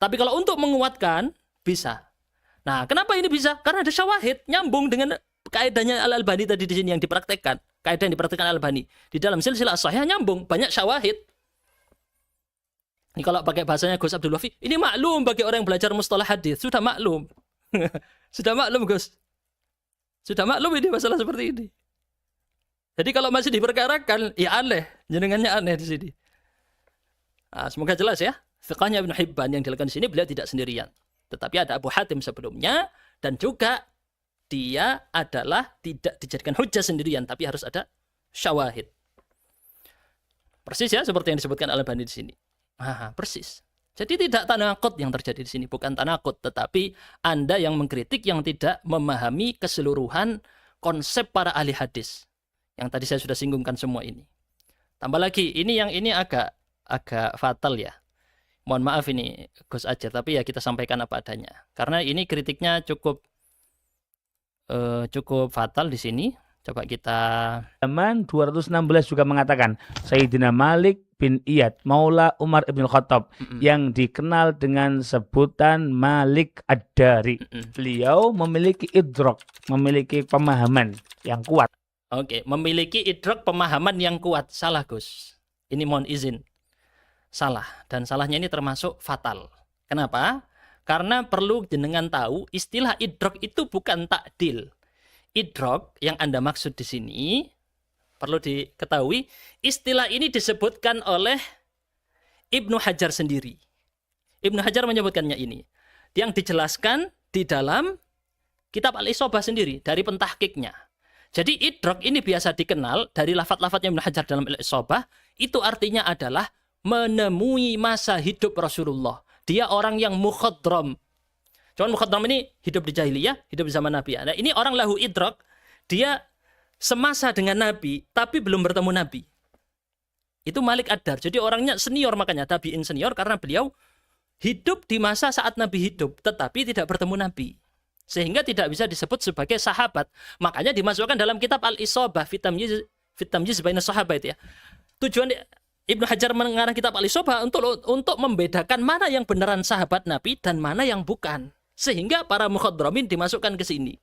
Tapi kalau untuk menguatkan, bisa. Nah, kenapa ini bisa? Karena ada syawahid, nyambung dengan kaidahnya Al-Albani tadi di sini yang dipraktekkan. Kaidah yang dipraktekkan Al-Albani. Di dalam silsilah sahih nyambung, banyak syawahid. Ini kalau pakai bahasanya Gus Abdul Wafi, ini maklum bagi orang yang belajar mustalah hadis, sudah maklum. Sudah maklum, Gus. Sudah maklum ini masalah seperti ini. Jadi kalau masih diperkarakan, ya aneh, jenengannya aneh di sini. Nah, semoga jelas ya. Fiqhnya Ibnu Hibban yang dilakukan di sini beliau tidak sendirian. Tetapi ada Abu Hatim sebelumnya dan juga dia adalah tidak dijadikan hujjah sendirian, tapi harus ada syawahid. Persis ya seperti yang disebutkan Al-Albani di sini. Persis. Jadi tidak tanakut yang terjadi di sini, bukan tanakut, tetapi Anda yang mengkritik yang tidak memahami keseluruhan konsep para ahli hadis. Yang tadi saya sudah singgungkan semua ini. Tambah lagi, ini agak fatal ya. Mohon maaf ini Gus Ajar, tapi ya kita sampaikan apa adanya. Karena ini kritiknya cukup fatal di sini. Coba kita Halaman 216 juga mengatakan Sayyidina Malik bin Iyad Maula Umar ibn Khattab yang dikenal dengan sebutan Malik Ad-Dari. Beliau memiliki idrok, memiliki pemahaman yang kuat. Oke, memiliki idrok pemahaman yang kuat. Salah, Gus. Ini mohon izin. Salah. Dan salahnya ini termasuk fatal. Kenapa? Karena perlu jenengan tahu istilah idrok itu bukan takdil. Idrok yang Anda maksud di sini perlu diketahui, istilah ini disebutkan oleh Ibnu Hajar sendiri. Ibnu Hajar menyebutkannya ini. Yang dijelaskan di dalam kitab Al-Isobah sendiri, dari pentahkiknya. Jadi idrok ini biasa dikenal dari lafaz-lafaznya Ibnu Hajar dalam Al-Isobah, itu artinya adalah menemui masa hidup Rasulullah. Dia orang yang mukhadram. Cuman mukhadram ini hidup di jahiliyah, hidup di zaman Nabi. Nah, ini orang lahu idrok, dia semasa dengan Nabi, tapi belum bertemu Nabi. Itu Malik Ad-Dar. Jadi orangnya senior, makanya tabi'in senior, karena beliau hidup di masa saat Nabi hidup, tetapi tidak bertemu Nabi. Sehingga tidak bisa disebut sebagai sahabat. Makanya dimasukkan dalam kitab Al-Isobah, Fitamyiz Baina Sahabat ya. Tujuan Ibnu Hajar mengarang kitab Al-Isobah untuk membedakan mana yang beneran sahabat Nabi dan mana yang bukan. Sehingga para mukhadramin dimasukkan ke sini.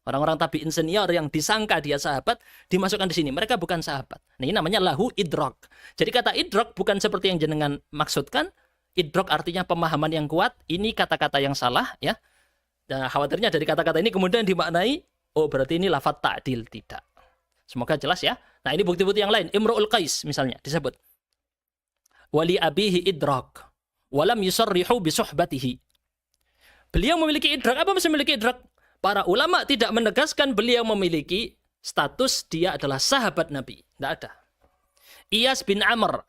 Orang-orang tabi'in senior yang disangka dia sahabat dimasukkan di sini. Mereka bukan sahabat. Nah, ini namanya lahu idrok. Jadi kata idrok bukan seperti yang jenengan maksudkan. Idrok artinya pemahaman yang kuat. Ini kata-kata yang salah ya. Dan khawatirnya dari kata-kata ini kemudian dimaknai, oh berarti ini lafaz ta'dil. Tidak. Semoga jelas ya. Nah, ini bukti-bukti yang lain. Imru'ul Qais misalnya disebut. Wali abihi idrak. Walam yusarrihu bisuhbatihi. Beliau memiliki idrak. Apa masih memiliki idrak? Para ulama tidak menegaskan beliau memiliki status dia adalah sahabat Nabi. Tidak ada. Iyas bin Amr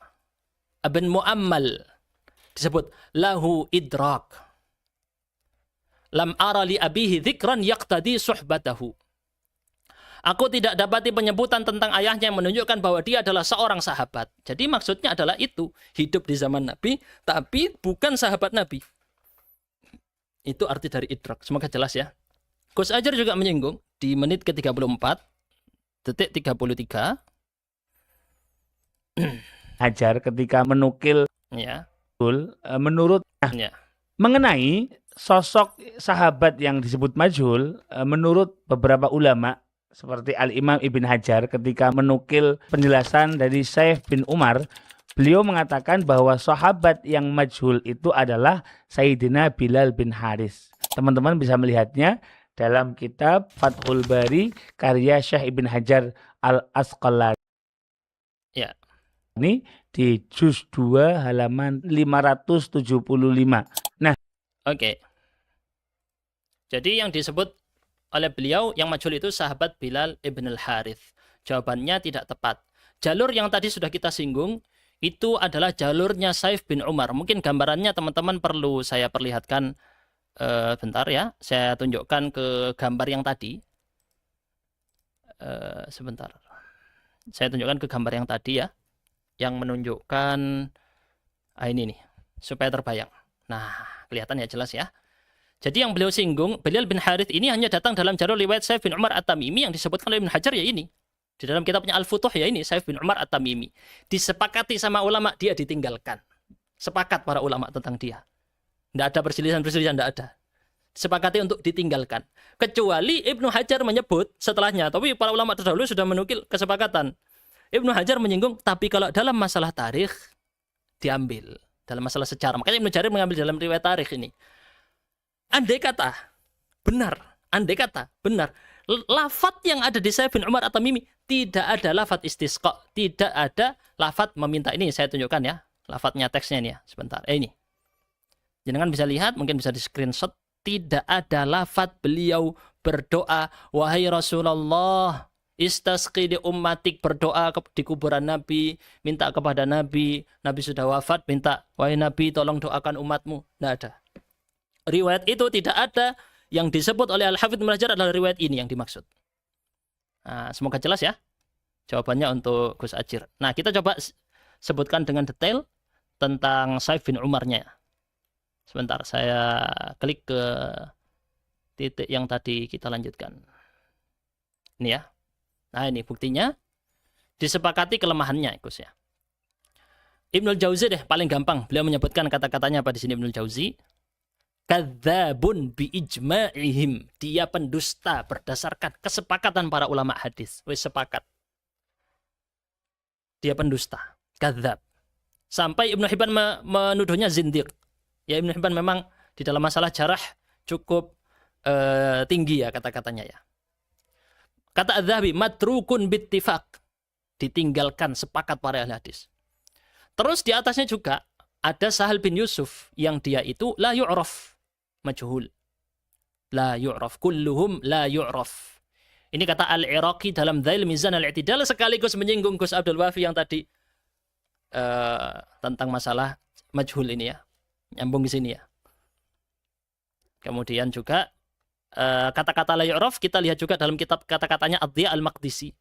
bin Muammal disebut lahu idrak. Lam ara li abihi dzikran yaqtadi suhbatahu. Aku tidak dapati penyebutan tentang ayahnya yang menunjukkan bahwa dia adalah seorang sahabat. Jadi maksudnya adalah itu. Hidup di zaman Nabi, tapi bukan sahabat Nabi. Itu arti dari idrak. Semoga jelas ya. Gus Ajar juga menyinggung di menit ke-34, detik 33. Hajar ketika menukil Ya. menurut Ya. mengenai sosok sahabat yang disebut majhul, menurut beberapa ulama seperti Al-Imam Ibn Hajar ketika menukil penjelasan dari Syekh bin Umar, beliau mengatakan bahwa sahabat yang majhul itu adalah Sayyidina Bilal bin Haris. Teman-teman bisa melihatnya dalam kitab Fathul Bari karya Syekh Ibn Hajar Al-Asqalani. Ya. Ini di juz 2 halaman 575. Nah, Oke. Jadi yang disebut oleh beliau yang majhul itu sahabat Bilal ibn al-Harith. Jawabannya tidak tepat. Jalur yang tadi sudah kita singgung itu adalah jalurnya Saif bin Umar. Mungkin gambarannya teman-teman perlu saya perlihatkan bentar ya. Saya tunjukkan ke gambar yang tadi. Sebentar. Saya tunjukkan ke gambar yang tadi ya. Yang menunjukkan ini nih supaya terbayang. Nah, kelihatan ya jelas ya. Jadi yang beliau singgung, Bilal bin Harith ini hanya datang dalam jalur riwayat Saif bin Umar At-Tamimi yang disebutkan oleh Ibnu Hajar ya ini. Di dalam kitabnya Al-Futuh ya ini, Saif bin Umar At-Tamimi. Disepakati sama ulama, dia ditinggalkan. Sepakat para ulama tentang dia. Tidak ada perselisihan-perselisihan, tidak ada. Sepakati untuk ditinggalkan. Kecuali Ibnu Hajar menyebut setelahnya, tapi para ulama terdahulu sudah menukil kesepakatan. Ibnu Hajar menyinggung, tapi kalau dalam masalah tarikh, diambil. Dalam masalah sejarah. Makanya Ibnu Jarir mengambil dalam riwayat tarikh ini. Andai kata benar, lafaz yang ada di Saif bin Umar At-Tamimi tidak ada lafaz istisqa, tidak ada lafaz meminta. Ini saya tunjukkan ya, lafaznya teksnya ini ya, sebentar. Ini. Jangan bisa lihat, mungkin bisa di screenshot, tidak ada lafaz beliau berdoa, wahai Rasulullah, istasqi di ummatik, berdoa di kuburan Nabi, minta kepada Nabi, Nabi sudah wafat, minta, wahai Nabi tolong doakan umatmu. Tidak ada. Riwayat itu tidak ada, yang disebut oleh Al-Hafidz Ibnu Hajar adalah riwayat ini yang dimaksud. Nah, semoga jelas ya jawabannya untuk Gus Ajir. Nah, kita coba sebutkan dengan detail tentang Saif bin Umarnya. Sebentar, saya klik ke titik yang tadi kita lanjutkan. Ini ya. Nah, ini buktinya. Disepakati kelemahannya, Gus ya. Ibnul Jauzi deh, paling gampang. Beliau menyebutkan kata-katanya apa di sini Ibnul Jauzi? Kadzabun bi ijma'ihim. Dia pendusta berdasarkan kesepakatan para ulama hadis. Wis sepakat. Dia pendusta. Kadzab. Sampai Ibnu Hibban menuduhnya zindiq. Ya, Ibnu Hibban memang di dalam masalah jarah cukup tinggi ya kata-katanya ya. Kata Az-Zahabi, matrukun bittifaq. Ditinggalkan sepakat para ahli hadis. Terus di atasnya juga ada Sahal bin Yusuf yang dia itu la yu'raf. Majhul. La yu'raf. Kulluhum la yu'raf. Ini kata Al-Iraqi dalam Dhail Mizan Al-I'tidal, sekaligus menyinggung Gus Abdul Wafi yang tadi tentang masalah majhul ini ya. Nyambung di sini ya. Kemudian juga kata-kata la yu'raf kita lihat juga dalam kitab kata-katanya Ad-Dhiya Al-Maqdisi.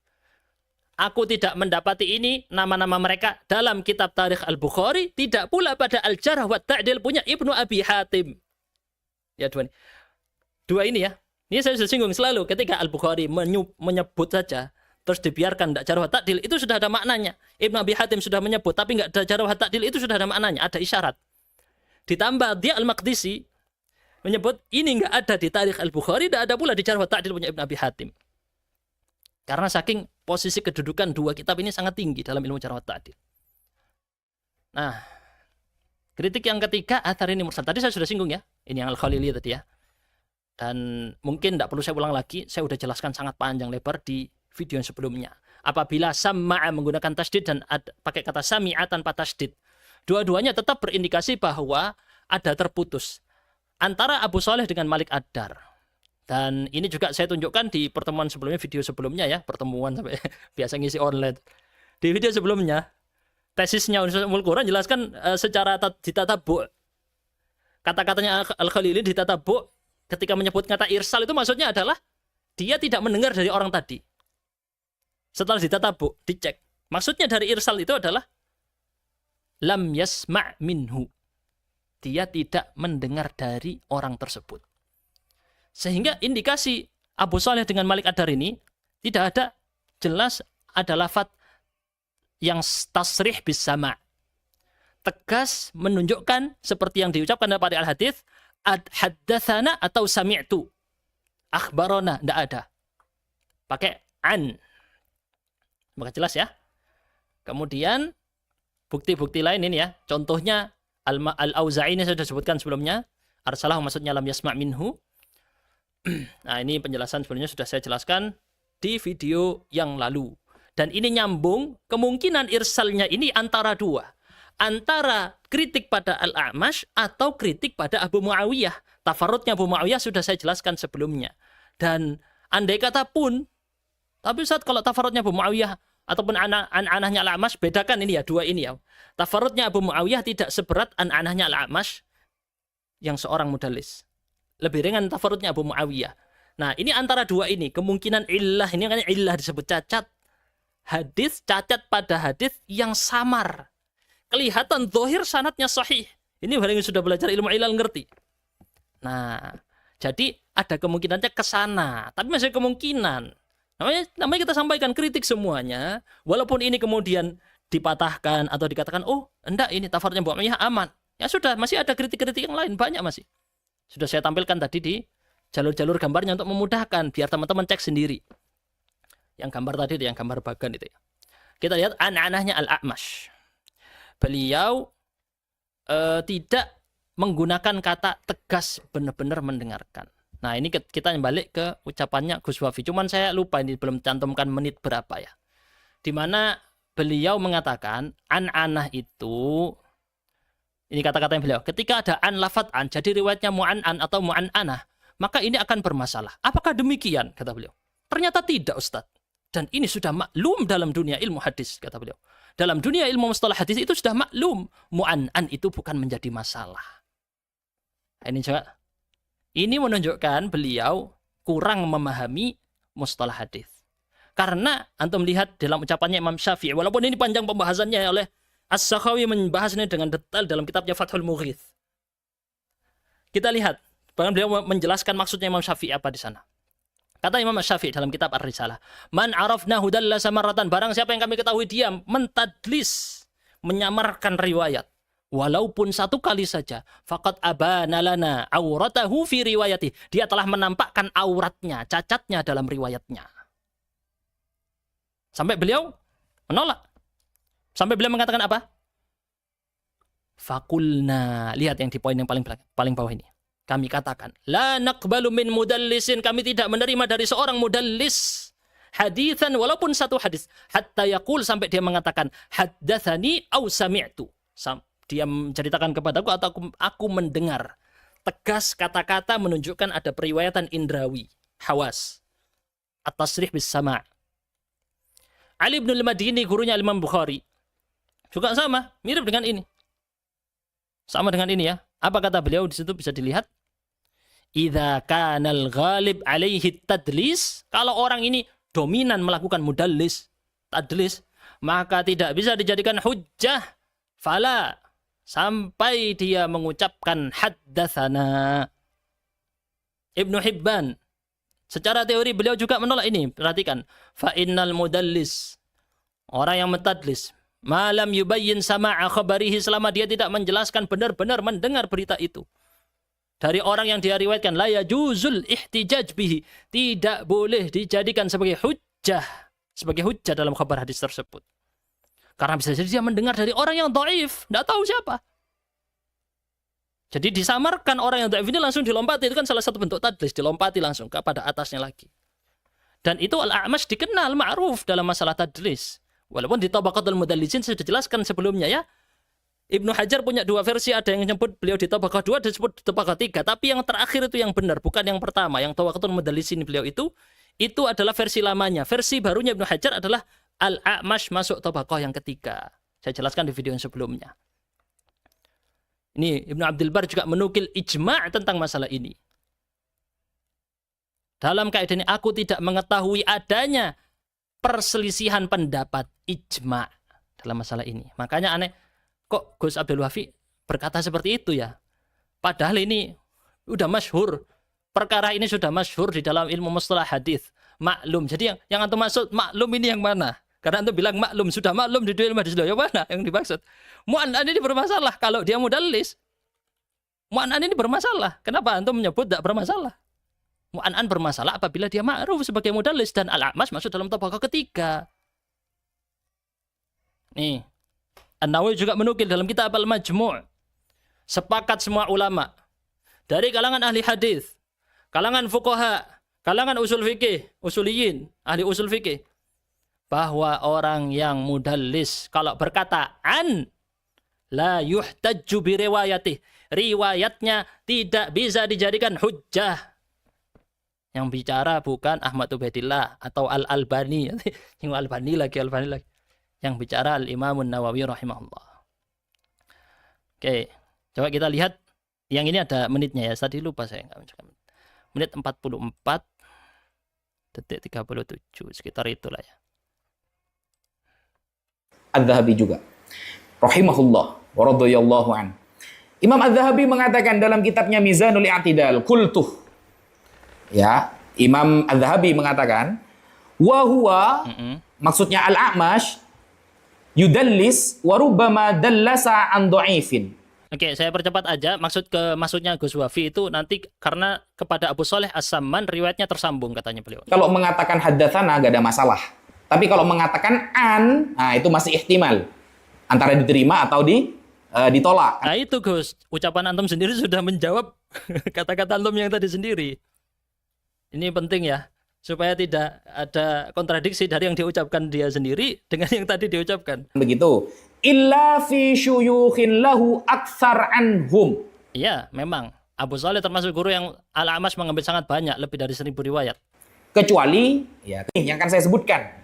Aku tidak mendapati ini nama-nama mereka dalam kitab Tarikh Al-Bukhari, tidak pula pada Al-Jarh wa Ta'dil punya Ibnu Abi Hatim. Ya dua ini ya. Ini saya sudah singgung selalu ketika Al-Bukhari menyebut saja terus dibiarkan tidak jarh wa ta'dil, itu sudah ada maknanya. Ibnu Abi Hatim sudah menyebut tapi enggak ada jarh wa ta'dil, itu sudah ada maknanya, ada isyarat. Ditambah dia Al-Maqdisi menyebut ini enggak ada di Tarikh Al-Bukhari, tidak ada pula di jarh wa ta'dil punya Ibnu Abi Hatim. Karena saking posisi kedudukan dua kitab ini sangat tinggi dalam ilmu jarh wa ta'dil. Nah, kritik yang ketiga, athar ini mursal. Tadi saya sudah singgung ya. Ini yang Al-Khalili tadi ya. Dan mungkin tidak perlu saya ulang lagi. Saya sudah jelaskan sangat panjang lebar di video yang sebelumnya. Apabila sama'a menggunakan tasdid dan pakai kata sami'a tanpa tasdid, dua-duanya tetap berindikasi bahwa ada terputus antara Abu Saleh dengan Malik Ad-Dar. Dan ini juga saya tunjukkan di pertemuan sebelumnya, video sebelumnya ya. Pertemuan sampai biasa ngisi online. Di video sebelumnya, tesisnya Ummul Quran jelaskan secara ditatabu. Kata-katanya Al-Khalili ditatabu ketika menyebut kata irsal itu maksudnya adalah dia tidak mendengar dari orang tadi. Setelah ditatabu, dicek. Maksudnya dari irsal itu adalah lam yasma' minhu. Dia tidak mendengar dari orang tersebut. Sehingga indikasi Abu Saleh dengan Malik Ad-Dar ini tidak ada jelas ada lafaz yang tasrih bis sama'. Tegas menunjukkan seperti yang diucapkan pada al-hadits haddatsana atau sami'tu. Akhbarona, tidak ada. Pakai an. Maka jelas ya. Kemudian bukti-bukti lain ini ya. Contohnya Al-Auza'i ini saya sudah sebutkan sebelumnya. Arsalahu maksudnya lam yasma' minhu. Nah, ini penjelasan sebelumnya sudah saya jelaskan di video yang lalu. Dan ini nyambung, kemungkinan irsalnya ini antara dua. Antara kritik pada Al-A'mash atau kritik pada Abu Muawiyah. Tafarrudnya Abu Muawiyah sudah saya jelaskan sebelumnya. Dan andai kata pun, tapi saat kalau tafarrudnya Abu Muawiyah ataupun anahnya Al-A'mash, bedakan ini ya, dua ini ya. Tafarrudnya Abu Muawiyah tidak seberat anahnya Al-A'mash yang seorang mudallis. Lebih ringan tafarrudnya Abu Muawiyah. Nah, ini antara dua ini, kemungkinan illah, ini kan illah disebut cacat. Hadis cacat pada hadis yang samar. Kelihatan zahir sanadnya sahih. Ini orang yang sudah belajar ilmu ilal ngerti. Nah, Jadi ada kemungkinannya ke sana, tapi masih kemungkinan. Namanya kita sampaikan kritik semuanya, walaupun ini kemudian dipatahkan atau dikatakan, oh enggak ini tafarnya Bu Umayyah aman. Ya sudah, masih ada kritik-kritik yang lain, banyak masih. Sudah saya tampilkan tadi di jalur-jalur gambarnya untuk memudahkan, biar teman-teman cek sendiri. Yang gambar tadi, yang gambar bagan itu ya. Kita lihat an-anahnya Al-A'mash. Beliau tidak menggunakan kata tegas, benar-benar mendengarkan. Nah ini kita balik ke ucapannya Gus Wafi. Cuman saya lupa ini belum cantumkan menit berapa ya. Dimana beliau mengatakan an-anah itu, ini kata-kata yang beliau, ketika ada an lafat an, jadi riwayatnya mu'an-an atau mu'an-anah, maka ini akan bermasalah. Apakah demikian? Kata beliau. Ternyata tidak Ustadz. Dan ini sudah maklum dalam dunia ilmu hadis, kata beliau. Dalam dunia ilmu mustalah hadis itu sudah maklum. Mu'an-an itu bukan menjadi masalah. Ini juga. Ini menunjukkan beliau kurang memahami mustalah hadis. Karena antum lihat dalam ucapannya Imam Syafi'i, walaupun ini panjang pembahasannya oleh As-Sakhawi membahasnya dengan detail dalam kitabnya Fathul Mughith. Kita lihat, bahkan beliau menjelaskan maksudnya Imam Syafi'i apa di sana. Kata Imam Syafi'i dalam kitab Ar-Risalah, "Man arafna hudallasa marratan, barang siapa yang kami ketahui dia mentadlis, menyamarkan riwayat, walaupun satu kali saja, faqad abana lana auratahu fi riwayati." Dia telah menampakkan auratnya, cacatnya dalam riwayatnya. Sampai beliau menolak. Sampai beliau mengatakan apa? Fakulna. Lihat yang di poin yang paling bawah ini. Kami katakan, la naqbalu min mudallisin, kami tidak menerima dari seorang mudallis haditsan walaupun satu hadis, hatta yaqul, sampai dia mengatakan haddatsani au sami'tu. Dia menceritakan kepadaku atau aku mendengar. Tegas kata-kata menunjukkan ada periwayatan indrawi, hawas. At-tasrih bis sama'. Ali bin al-Madini, gurunya Imam Bukhari, juga sama, mirip dengan ini. Sama dengan ini ya. Apa kata beliau di situ bisa dilihat? Idza kanal ghalib alaihi tadlis, kalau orang ini dominan melakukan mudallis, tadlis, maka tidak bisa dijadikan hujjah. Fala, sampai dia mengucapkan haddatsana. Ibnu Hibban, secara teori beliau juga menolak ini. Perhatikan, fa innal mudallis, orang yang mentadlis, malam yubayyin sama'a khabarihi, selama dia tidak menjelaskan benar-benar mendengar berita itu dari orang yang dia riwayatkan, la yajuzul ihtijaj bihi, tidak boleh dijadikan sebagai hujjah dalam khabar hadis tersebut. Karena bisa jadi dia mendengar dari orang yang dhaif, tidak tahu siapa. Jadi disamarkan orang yang dhaif ini langsung dilompati, itu kan salah satu bentuk tadlis, dilompati langsung kepada atasnya lagi. Dan itu Al-A'mash dikenal ma'ruf dalam masalah tadlis. Walaupun di Tabaqatul Mudallisin sudah dijelaskan sebelumnya ya. Ibnu Hajar punya dua versi, ada yang menyebut beliau di Tabaqah 2, ada yang disebut di Tabaqah 3. Tapi yang terakhir itu yang benar, bukan yang pertama. Yang Tabaqatul Mudallisin beliau itu adalah versi lamanya. Versi barunya Ibnu Hajar adalah Al-A'mash masuk Tabaqah yang ketiga. Saya jelaskan di video yang sebelumnya. Ini Ibnu Abdul Bar juga menukil ijma' tentang masalah ini. Dalam kaidah ini aku tidak mengetahui adanya perselisihan pendapat ijma' dalam masalah ini. Makanya aneh, kok Gus Abdul Wafi berkata seperti itu ya? Padahal ini udah masyhur. Perkara ini sudah masyhur di dalam ilmu mustalah hadis. Maklum. Jadi yang antum maksud maklum ini yang mana? Karena antum bilang maklum, sudah maklum di ilmu hadis. Yang mana yang dimaksud? Mu'an'an ini bermasalah kalau dia mudallis. Mu'an'an ini bermasalah. Kenapa antum menyebut tidak bermasalah? Mu'an'an bermasalah apabila dia ma'ruf sebagai mudallis, dan Al-A'mash masuk dalam tabaqah ketiga. Nih, An-Nawawi juga menukil dalam kitab Al-Majmu'. Sepakat semua ulama dari kalangan ahli hadis, kalangan fuqaha, kalangan usul fikih, usuliyin, ahli usul fikih, bahwa orang yang mudallis kalau berkata an, la yuhtajju bi riwayatih, riwayatnya tidak bisa dijadikan hujjah. Yang bicara bukan Ahmad Ubaidillah atau Al-Albani. Yang Albani lagi. Yang bicara Al-Imam Nawawi rahimahullah. Oke, coba kita lihat. Yang ini ada menitnya ya. Tadi lupa saya. Menit 44 detik 37. Sekitar itulah ya. Adz-Dzahabi juga rahimahullah wa radhiyallahu an. Imam Adz-Dzahabi mengatakan dalam kitabnya Mizanul I'tidal, qultuh, Ya, Imam Az-Zahabi mengatakan wa huwa maksudnya al-A'mash yudallis wa rubbama dallasa an dha'ifin. Oke, saya percepat aja. Maksudnya Gus Wafi itu nanti karena kepada Abu Shalih As-Samman riwayatnya tersambung katanya beliau. Kalau mengatakan haddatsana enggak ada masalah. Tapi kalau mengatakan an, nah itu masih ihtimal. Antara diterima atau ditolak. Nah itu Gus, ucapan antum sendiri sudah menjawab kata-kata antum yang tadi sendiri. Ini penting ya, supaya tidak ada kontradiksi dari yang diucapkan dia sendiri dengan yang tadi diucapkan. Begitu. Illa fi syuyukhin lahu aktsar anhum. Iya, memang. Abu Shalih termasuk guru yang Al-A'mash mengambil sangat banyak, lebih dari 1000 riwayat. Kecuali, ya yang akan saya sebutkan.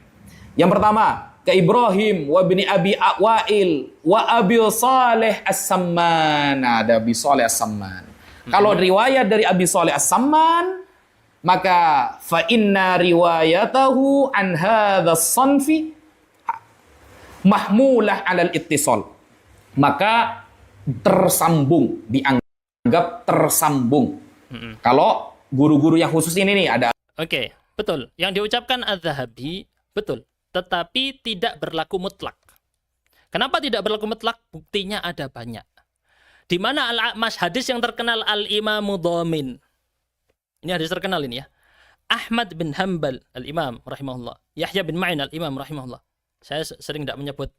Yang pertama, ke Ibrahim wa bin Abi Wa'il wa Abi Shalih As-Samman. Ada Abi Shalih As-Samman. Kalau riwayat dari Abi Shalih As-Samman, maka fa inna riwayatahu an hadzal sanfi mahmulah 'alal ittisal. Maka tersambung, dianggap tersambung. Kalau guru-guru yang khusus ini nih ada. Oke, betul. Yang diucapkan Az-Zahabi betul, tetapi tidak berlaku mutlak. Kenapa tidak berlaku mutlak? Buktinya ada banyak. Di mana Al-A'mash, hadis yang terkenal Al-Imamu Dhamin. Ini hadis terkenal ini ya. Ahmad bin Hanbal Al-Imam rahimahullah, Yahya bin Ma'in Al-Imam rahimahullah. Saya sering tidak menyebut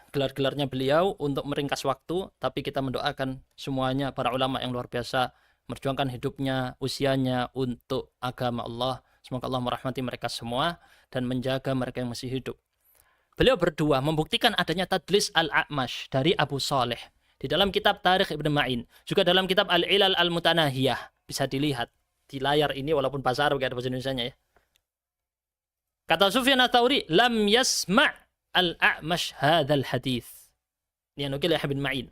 gelar-gelarnya beliau untuk meringkas waktu, tapi kita mendoakan semuanya para ulama yang luar biasa merjuangkan hidupnya, usianya untuk agama Allah. Semoga Allah merahmati mereka semua dan menjaga mereka yang masih hidup. Beliau berdua membuktikan adanya tadlis Al-A'mash dari Abu Shalih di dalam kitab Tarikh Ibn Ma'in, juga dalam kitab Al-Ilal Al-Mutanahiyah. Bisa dilihat di layar ini walaupun bahasa Arab, gak ada bahasa Indonesianya ya. Kata Sufyan Ats-Tsauri, lam yasma' al-A'mash hadzal hadits. Ini nukil Yahya bin Ma'in.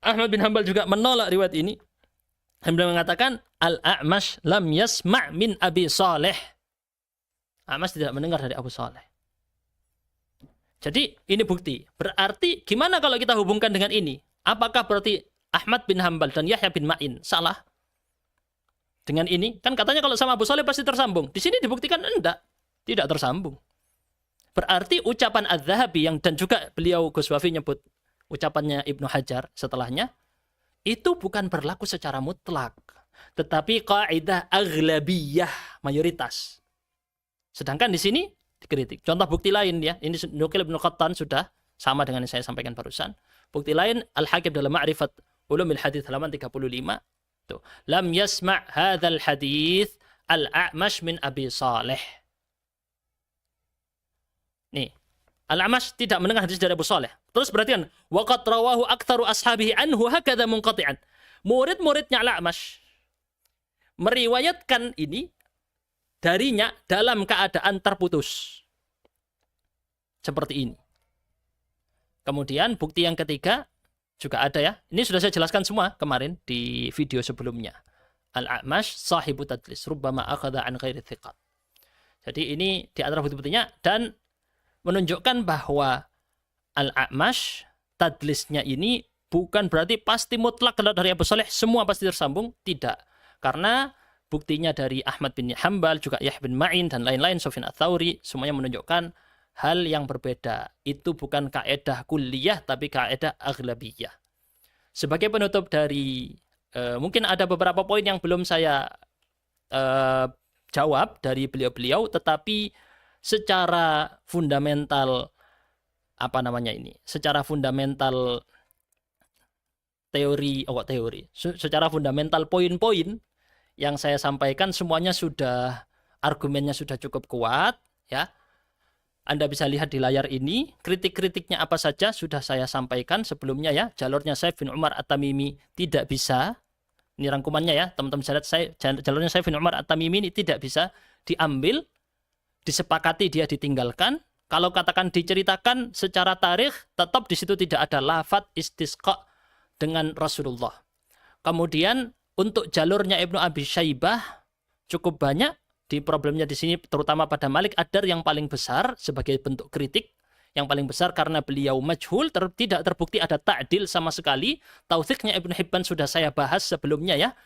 Ahmad bin Hanbal juga menolak riwayat ini. Beliau mengatakan Al-A'mash lam yasma' min Abi Shalih. A'mash tidak mendengar dari Abu Shalih. Jadi ini bukti. Berarti gimana kalau kita hubungkan dengan ini? Apakah berarti Ahmad bin Hanbal dan Yahya bin Ma'in salah? Dengan ini, kan katanya kalau sama Abu Shalih pasti tersambung. Di sini dibuktikan enggak, tidak tersambung. Berarti ucapan Az-Zahabi yang dan juga beliau Gus Wafi nyebut ucapannya Ibnu Hajar setelahnya, itu bukan berlaku secara mutlak, tetapi kaidah aghlabiyah, mayoritas. Sedangkan di sini dikritik. Contoh bukti lain ya, ini nukil Ibnu Qattan sudah sama dengan yang saya sampaikan barusan. Bukti lain Al-Hakim dalam Ma'rifat Ulumil Hadits halaman 35. Tuh. Lam yasma' hadzal hadits Al-A'mash min Abi Shalih. Nih, Al-A'mash tidak mendengar hadis dari Abu Shalih. Terus perhatikan, waqad rawahu aktsaru ashabihi anhu hakadha munqati'an. Murid-muridnya Al-A'mash meriwayatkan ini darinya dalam keadaan terputus. Seperti ini. Kemudian bukti yang ketiga juga ada ya. Ini sudah saya jelaskan semua kemarin di video sebelumnya. Al-A'mash sahibu tadlis, rubbama akhadha an ghairi thiqat. Jadi ini di antara bukti-buktinya dan menunjukkan bahwa Al-A'mash tadlisnya ini bukan berarti pasti mutlak kalau dari Abu Shalih semua pasti tersambung, tidak. Karena buktinya dari Ahmad bin Hanbal, juga Yahya bin Ma'in dan lain-lain, Sufyan Ats-Tsauri, semuanya menunjukkan hal yang berbeda. Itu bukan kaidah kulliyah tapi kaidah aghlabiyah. Sebagai penutup dari mungkin ada beberapa poin yang belum saya jawab dari beliau-beliau, tetapi secara fundamental secara fundamental secara fundamental poin-poin yang saya sampaikan semuanya sudah, argumennya sudah cukup kuat ya. Anda bisa lihat di layar ini, kritik-kritiknya apa saja sudah saya sampaikan sebelumnya ya. Jalurnya Saif bin Umar At-Tamimi tidak bisa, ini rangkumannya ya, teman-teman bisa lihat, jalurnya Saif bin Umar At-Tamimi ini tidak bisa diambil, disepakati dia ditinggalkan. Kalau katakan diceritakan secara tarikh, tetap di situ tidak ada lafadz istisqa dengan Rasulullah. Kemudian untuk jalurnya Ibnu Abi Syaibah cukup banyak. Di problemnya di sini terutama pada Malik Ad-Dar yang paling besar sebagai bentuk kritik, yang paling besar karena beliau majhul, tidak terbukti ada ta'dil sama sekali. Tautsiqnya Ibnu Hibban sudah saya bahas sebelumnya ya.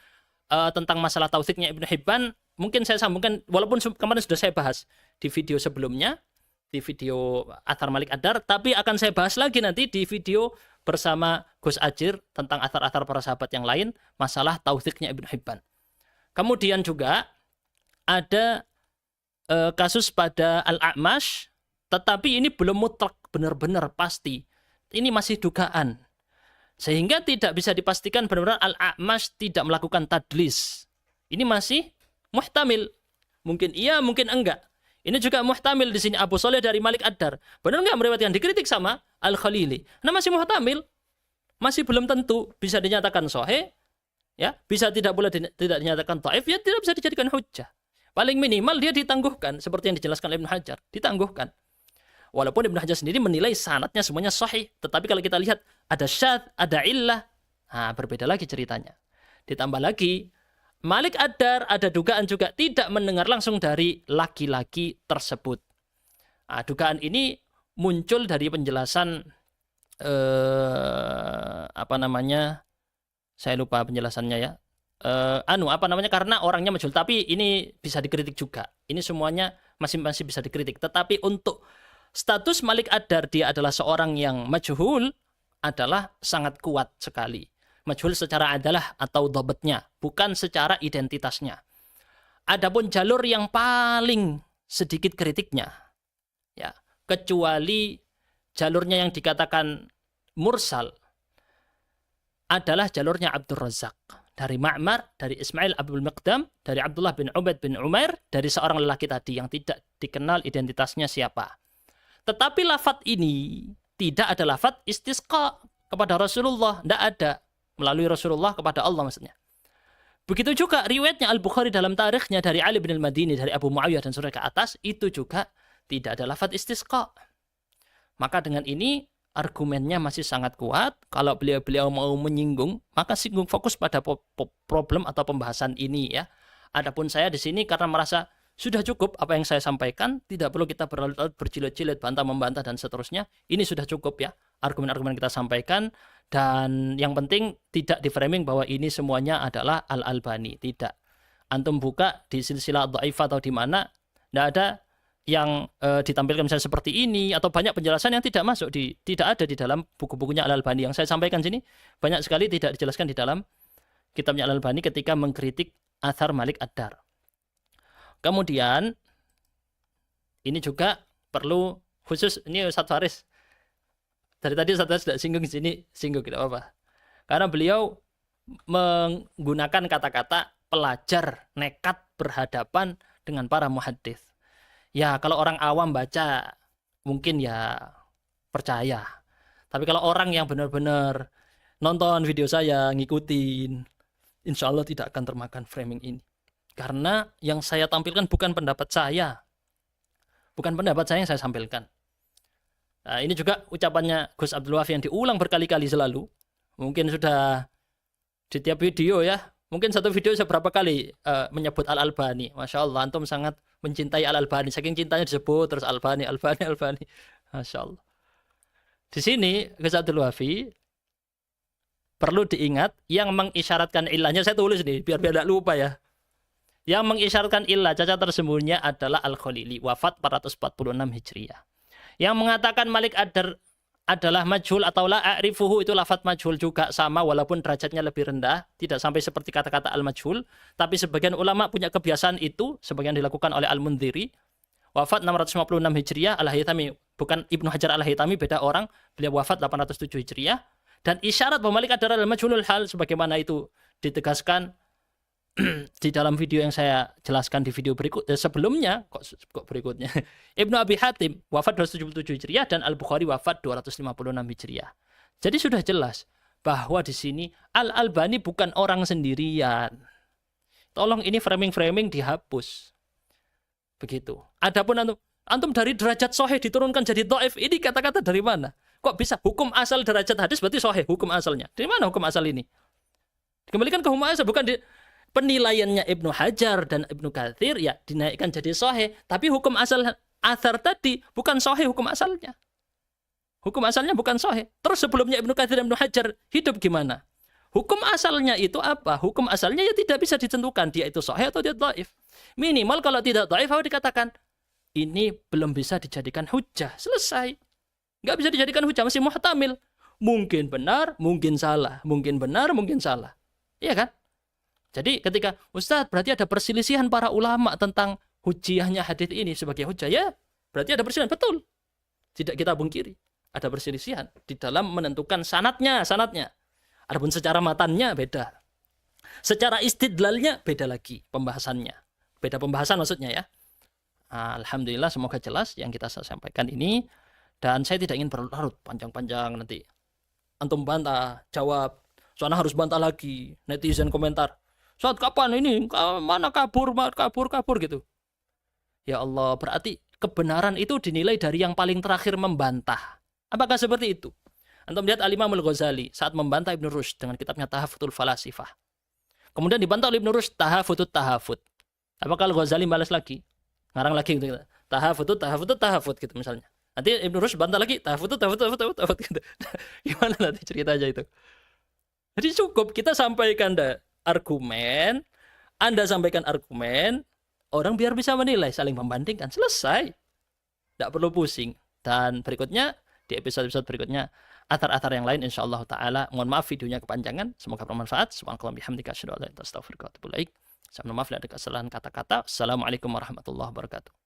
tentang masalah tausiknya Ibnu Hibban, mungkin saya sambungkan, walaupun kemarin sudah saya bahas di video sebelumnya, di video Athar Malik Ad-Dar, tapi akan saya bahas lagi nanti di video bersama Gus Ajir tentang athar-athar para sahabat yang lain, masalah tausiknya Ibnu Hibban. Kemudian juga ada kasus pada Al-A'mash, tetapi ini belum mutlak benar-benar pasti. Ini masih dugaan. Sehingga tidak bisa dipastikan benar-benar Al-A'mash tidak melakukan tadlis. Ini masih muhtamil. Mungkin iya, mungkin enggak. Ini juga muhtamil di sini Abu Shalih dari Malik Ad-Dar. Benar enggak meriwayatkan, dikritik sama Al-Khalili. Nah, masih muhtamil. Masih belum tentu bisa dinyatakan sahih, ya, bisa tidak dinyatakan dhaif, ya tidak bisa dijadikan hujjah. Paling minimal dia ditangguhkan seperti yang dijelaskan oleh Ibnu Hajar, ditangguhkan. Walaupun Ibnu Hajar sendiri menilai sanadnya semuanya sahih, tetapi kalau kita lihat ada syadz, ada illah, nah berbeda lagi ceritanya. Ditambah lagi Malik Ad-Dar ada dugaan juga tidak mendengar langsung dari laki-laki tersebut. Nah, dugaan ini muncul dari penjelasan saya lupa penjelasannya ya. Karena orangnya majhul, tapi ini bisa dikritik juga. Ini semuanya masih bisa dikritik. Tetapi untuk status Malik Ad-Dar, dia adalah seorang yang majhul, adalah sangat kuat sekali. Majhul secara adalah atau dhabatnya, bukan secara identitasnya. Adapun jalur yang paling sedikit kritiknya, ya, kecuali jalurnya yang dikatakan mursal, adalah jalurnya Abdul Razak. Dari Ma'mar, dari Ismail Abdul Miqdam, dari Abdullah bin Ubaid bin Umair, dari seorang lelaki tadi yang tidak dikenal identitasnya siapa. Tetapi lafadz ini tidak ada lafadz istisqa kepada Rasulullah, tidak ada. Melalui Rasulullah kepada Allah maksudnya. Begitu juga riwayatnya Al-Bukhari dalam tarikhnya dari Ali bin Al-Madini, dari Abu Muawiyah dan surah ke atas, itu juga tidak ada lafadz istisqa. Maka dengan ini argumennya masih sangat kuat. Kalau beliau mau menyinggung, maka singgung fokus pada problem atau pembahasan ini ya. Adapun saya di sini karena merasa sudah cukup apa yang saya sampaikan, tidak perlu kita berlarut-larut berjilid-jilid, bantah-membantah dan seterusnya. Ini sudah cukup ya, argumen-argumen kita sampaikan. Dan yang penting tidak di framing bahwa ini semuanya adalah Al-Albani. Tidak. Antum buka di silsilah dhaifah atau di mana, tidak ada yang ditampilkan misalnya seperti ini, atau banyak penjelasan yang tidak masuk tidak ada di dalam buku-bukunya Al-Albani. Yang saya sampaikan sini banyak sekali tidak dijelaskan di dalam kitabnya Al-Albani ketika mengkritik Athar Malik Ad-Dar. Kemudian ini juga perlu khusus, ini Ustaz Faris dari tadi Ustaz Faris tidak singgung di sini, singgung tidak apa-apa. Karena beliau menggunakan kata-kata pelajar nekat berhadapan dengan para muhaddits. Ya, kalau orang awam baca mungkin ya percaya. Tapi kalau orang yang benar-benar nonton video saya, ngikutin, insya Allah tidak akan termakan framing ini. Karena yang saya tampilkan bukan pendapat saya. Bukan pendapat saya yang saya sampaikan. Nah, ini juga ucapannya Gus Abdul Wafi yang diulang berkali-kali selalu. Mungkin sudah di tiap video ya. Mungkin satu video saya berapa kali menyebut Al-Albani. Masya Allah, antum sangat mencintai Al-Albani. Saking cintanya disebut terus Albani. Masya Allah. Di sini Gus Abdul Wafi perlu diingat yang mengisyaratkan ilahnya, saya tulis nih biar tidak lupa ya. Yang mengisyaratkan ilah cacat tersembunyinya adalah Al-Khalili, wafat 446 Hijriah. Yang mengatakan Malik Ad-Dar adalah majhul atau la a'rifuhu, itu lafadz majhul juga sama walaupun derajatnya lebih rendah, tidak sampai seperti kata-kata al-majhul, tapi sebagian ulama punya kebiasaan itu, sebagian dilakukan oleh Al-Mundhiri. Wafat 656 Hijriah, Al-Haythami, bukan Ibnu Hajar Al-Haythami, beda orang, beliau wafat 807 Hijriah. Dan isyarat bahwa Malik Ad-Dar adalah majhulul hal sebagaimana itu ditegaskan di dalam video yang saya jelaskan di video sebelumnya, kok berikutnya. Ibnu Abi Hatim wafat 277 Hijriah dan Al-Bukhari wafat 256 Hijriah. Jadi sudah jelas bahwa di sini Al-Albani bukan orang sendirian. Tolong ini framing-framing dihapus. Begitu. Adapun antum dari derajat sahih diturunkan jadi dhaif, ini kata-kata dari mana? Kok bisa hukum asal derajat hadis berarti sahih hukum asalnya? Dari mana hukum asal ini? Dikembalikan ke hukum asal, bukan di penilaiannya Ibnu Hajar dan Ibnu Katsir ya dinaikkan jadi sahih, tapi hukum asal athar tadi bukan sahih hukum asalnya. Hukum asalnya bukan sahih. Terus sebelumnya Ibnu Katsir dan Ibnu Hajar hidup gimana? Hukum asalnya itu apa? Hukum asalnya ya tidak bisa ditentukan dia itu sahih atau dia dhaif. Minimal kalau tidak dhaif apa dikatakan ini belum bisa dijadikan hujjah. Selesai. Nggak bisa dijadikan hujjah, masih muhtamil. Mungkin benar, mungkin salah. Mungkin benar, mungkin salah. Iya kan? Jadi ketika Ustadz berarti ada perselisihan para ulama tentang hujjahnya hadis ini sebagai hujjah, ya berarti ada perselisihan. Betul. Tidak kita pungkiri. Ada perselisihan di dalam menentukan sanadnya. Adapun secara matannya beda. Secara istidlalnya beda lagi pembahasannya. Beda pembahasan maksudnya ya. Alhamdulillah semoga jelas yang kita sampaikan ini. Dan saya tidak ingin berlarut panjang-panjang nanti. Antum bantah, jawab. Soalnya harus bantah lagi. Netizen komentar. Saat kapan ini? Mana kabur gitu. Ya Allah, berarti kebenaran itu dinilai dari yang paling terakhir membantah. Apakah seperti itu? Antum lihat Al-Imam Al-Ghazali saat membantah Ibn Rushd dengan kitabnya Tahafutul Falasifah. Kemudian dibantah oleh Ibn Rushd Tahafutut Tahafut. Apakah Al-Ghazali balas lagi? Ngarang lagi gitu. Tahafut gitu misalnya. Nanti Ibn Rushd bantah lagi tahafut gitu. Gimana nanti ceritanya itu? Jadi cukup kita sampaikan argumen, Anda sampaikan argumen, orang biar bisa menilai, saling membandingkan, selesai. Tidak perlu pusing. Dan berikutnya, di episode-episode berikutnya, atar-atar yang lain insyaallah taala. Mohon maaf videonya kepanjangan, semoga bermanfaat. Subhanallahi bihamdika asyhadu an la ilaha illa anta astaghfiruka wa atubu ilaik. Saya mohon maaf bila ada kesalahan kata-kata. Assalamualaikum warahmatullahi wabarakatuh.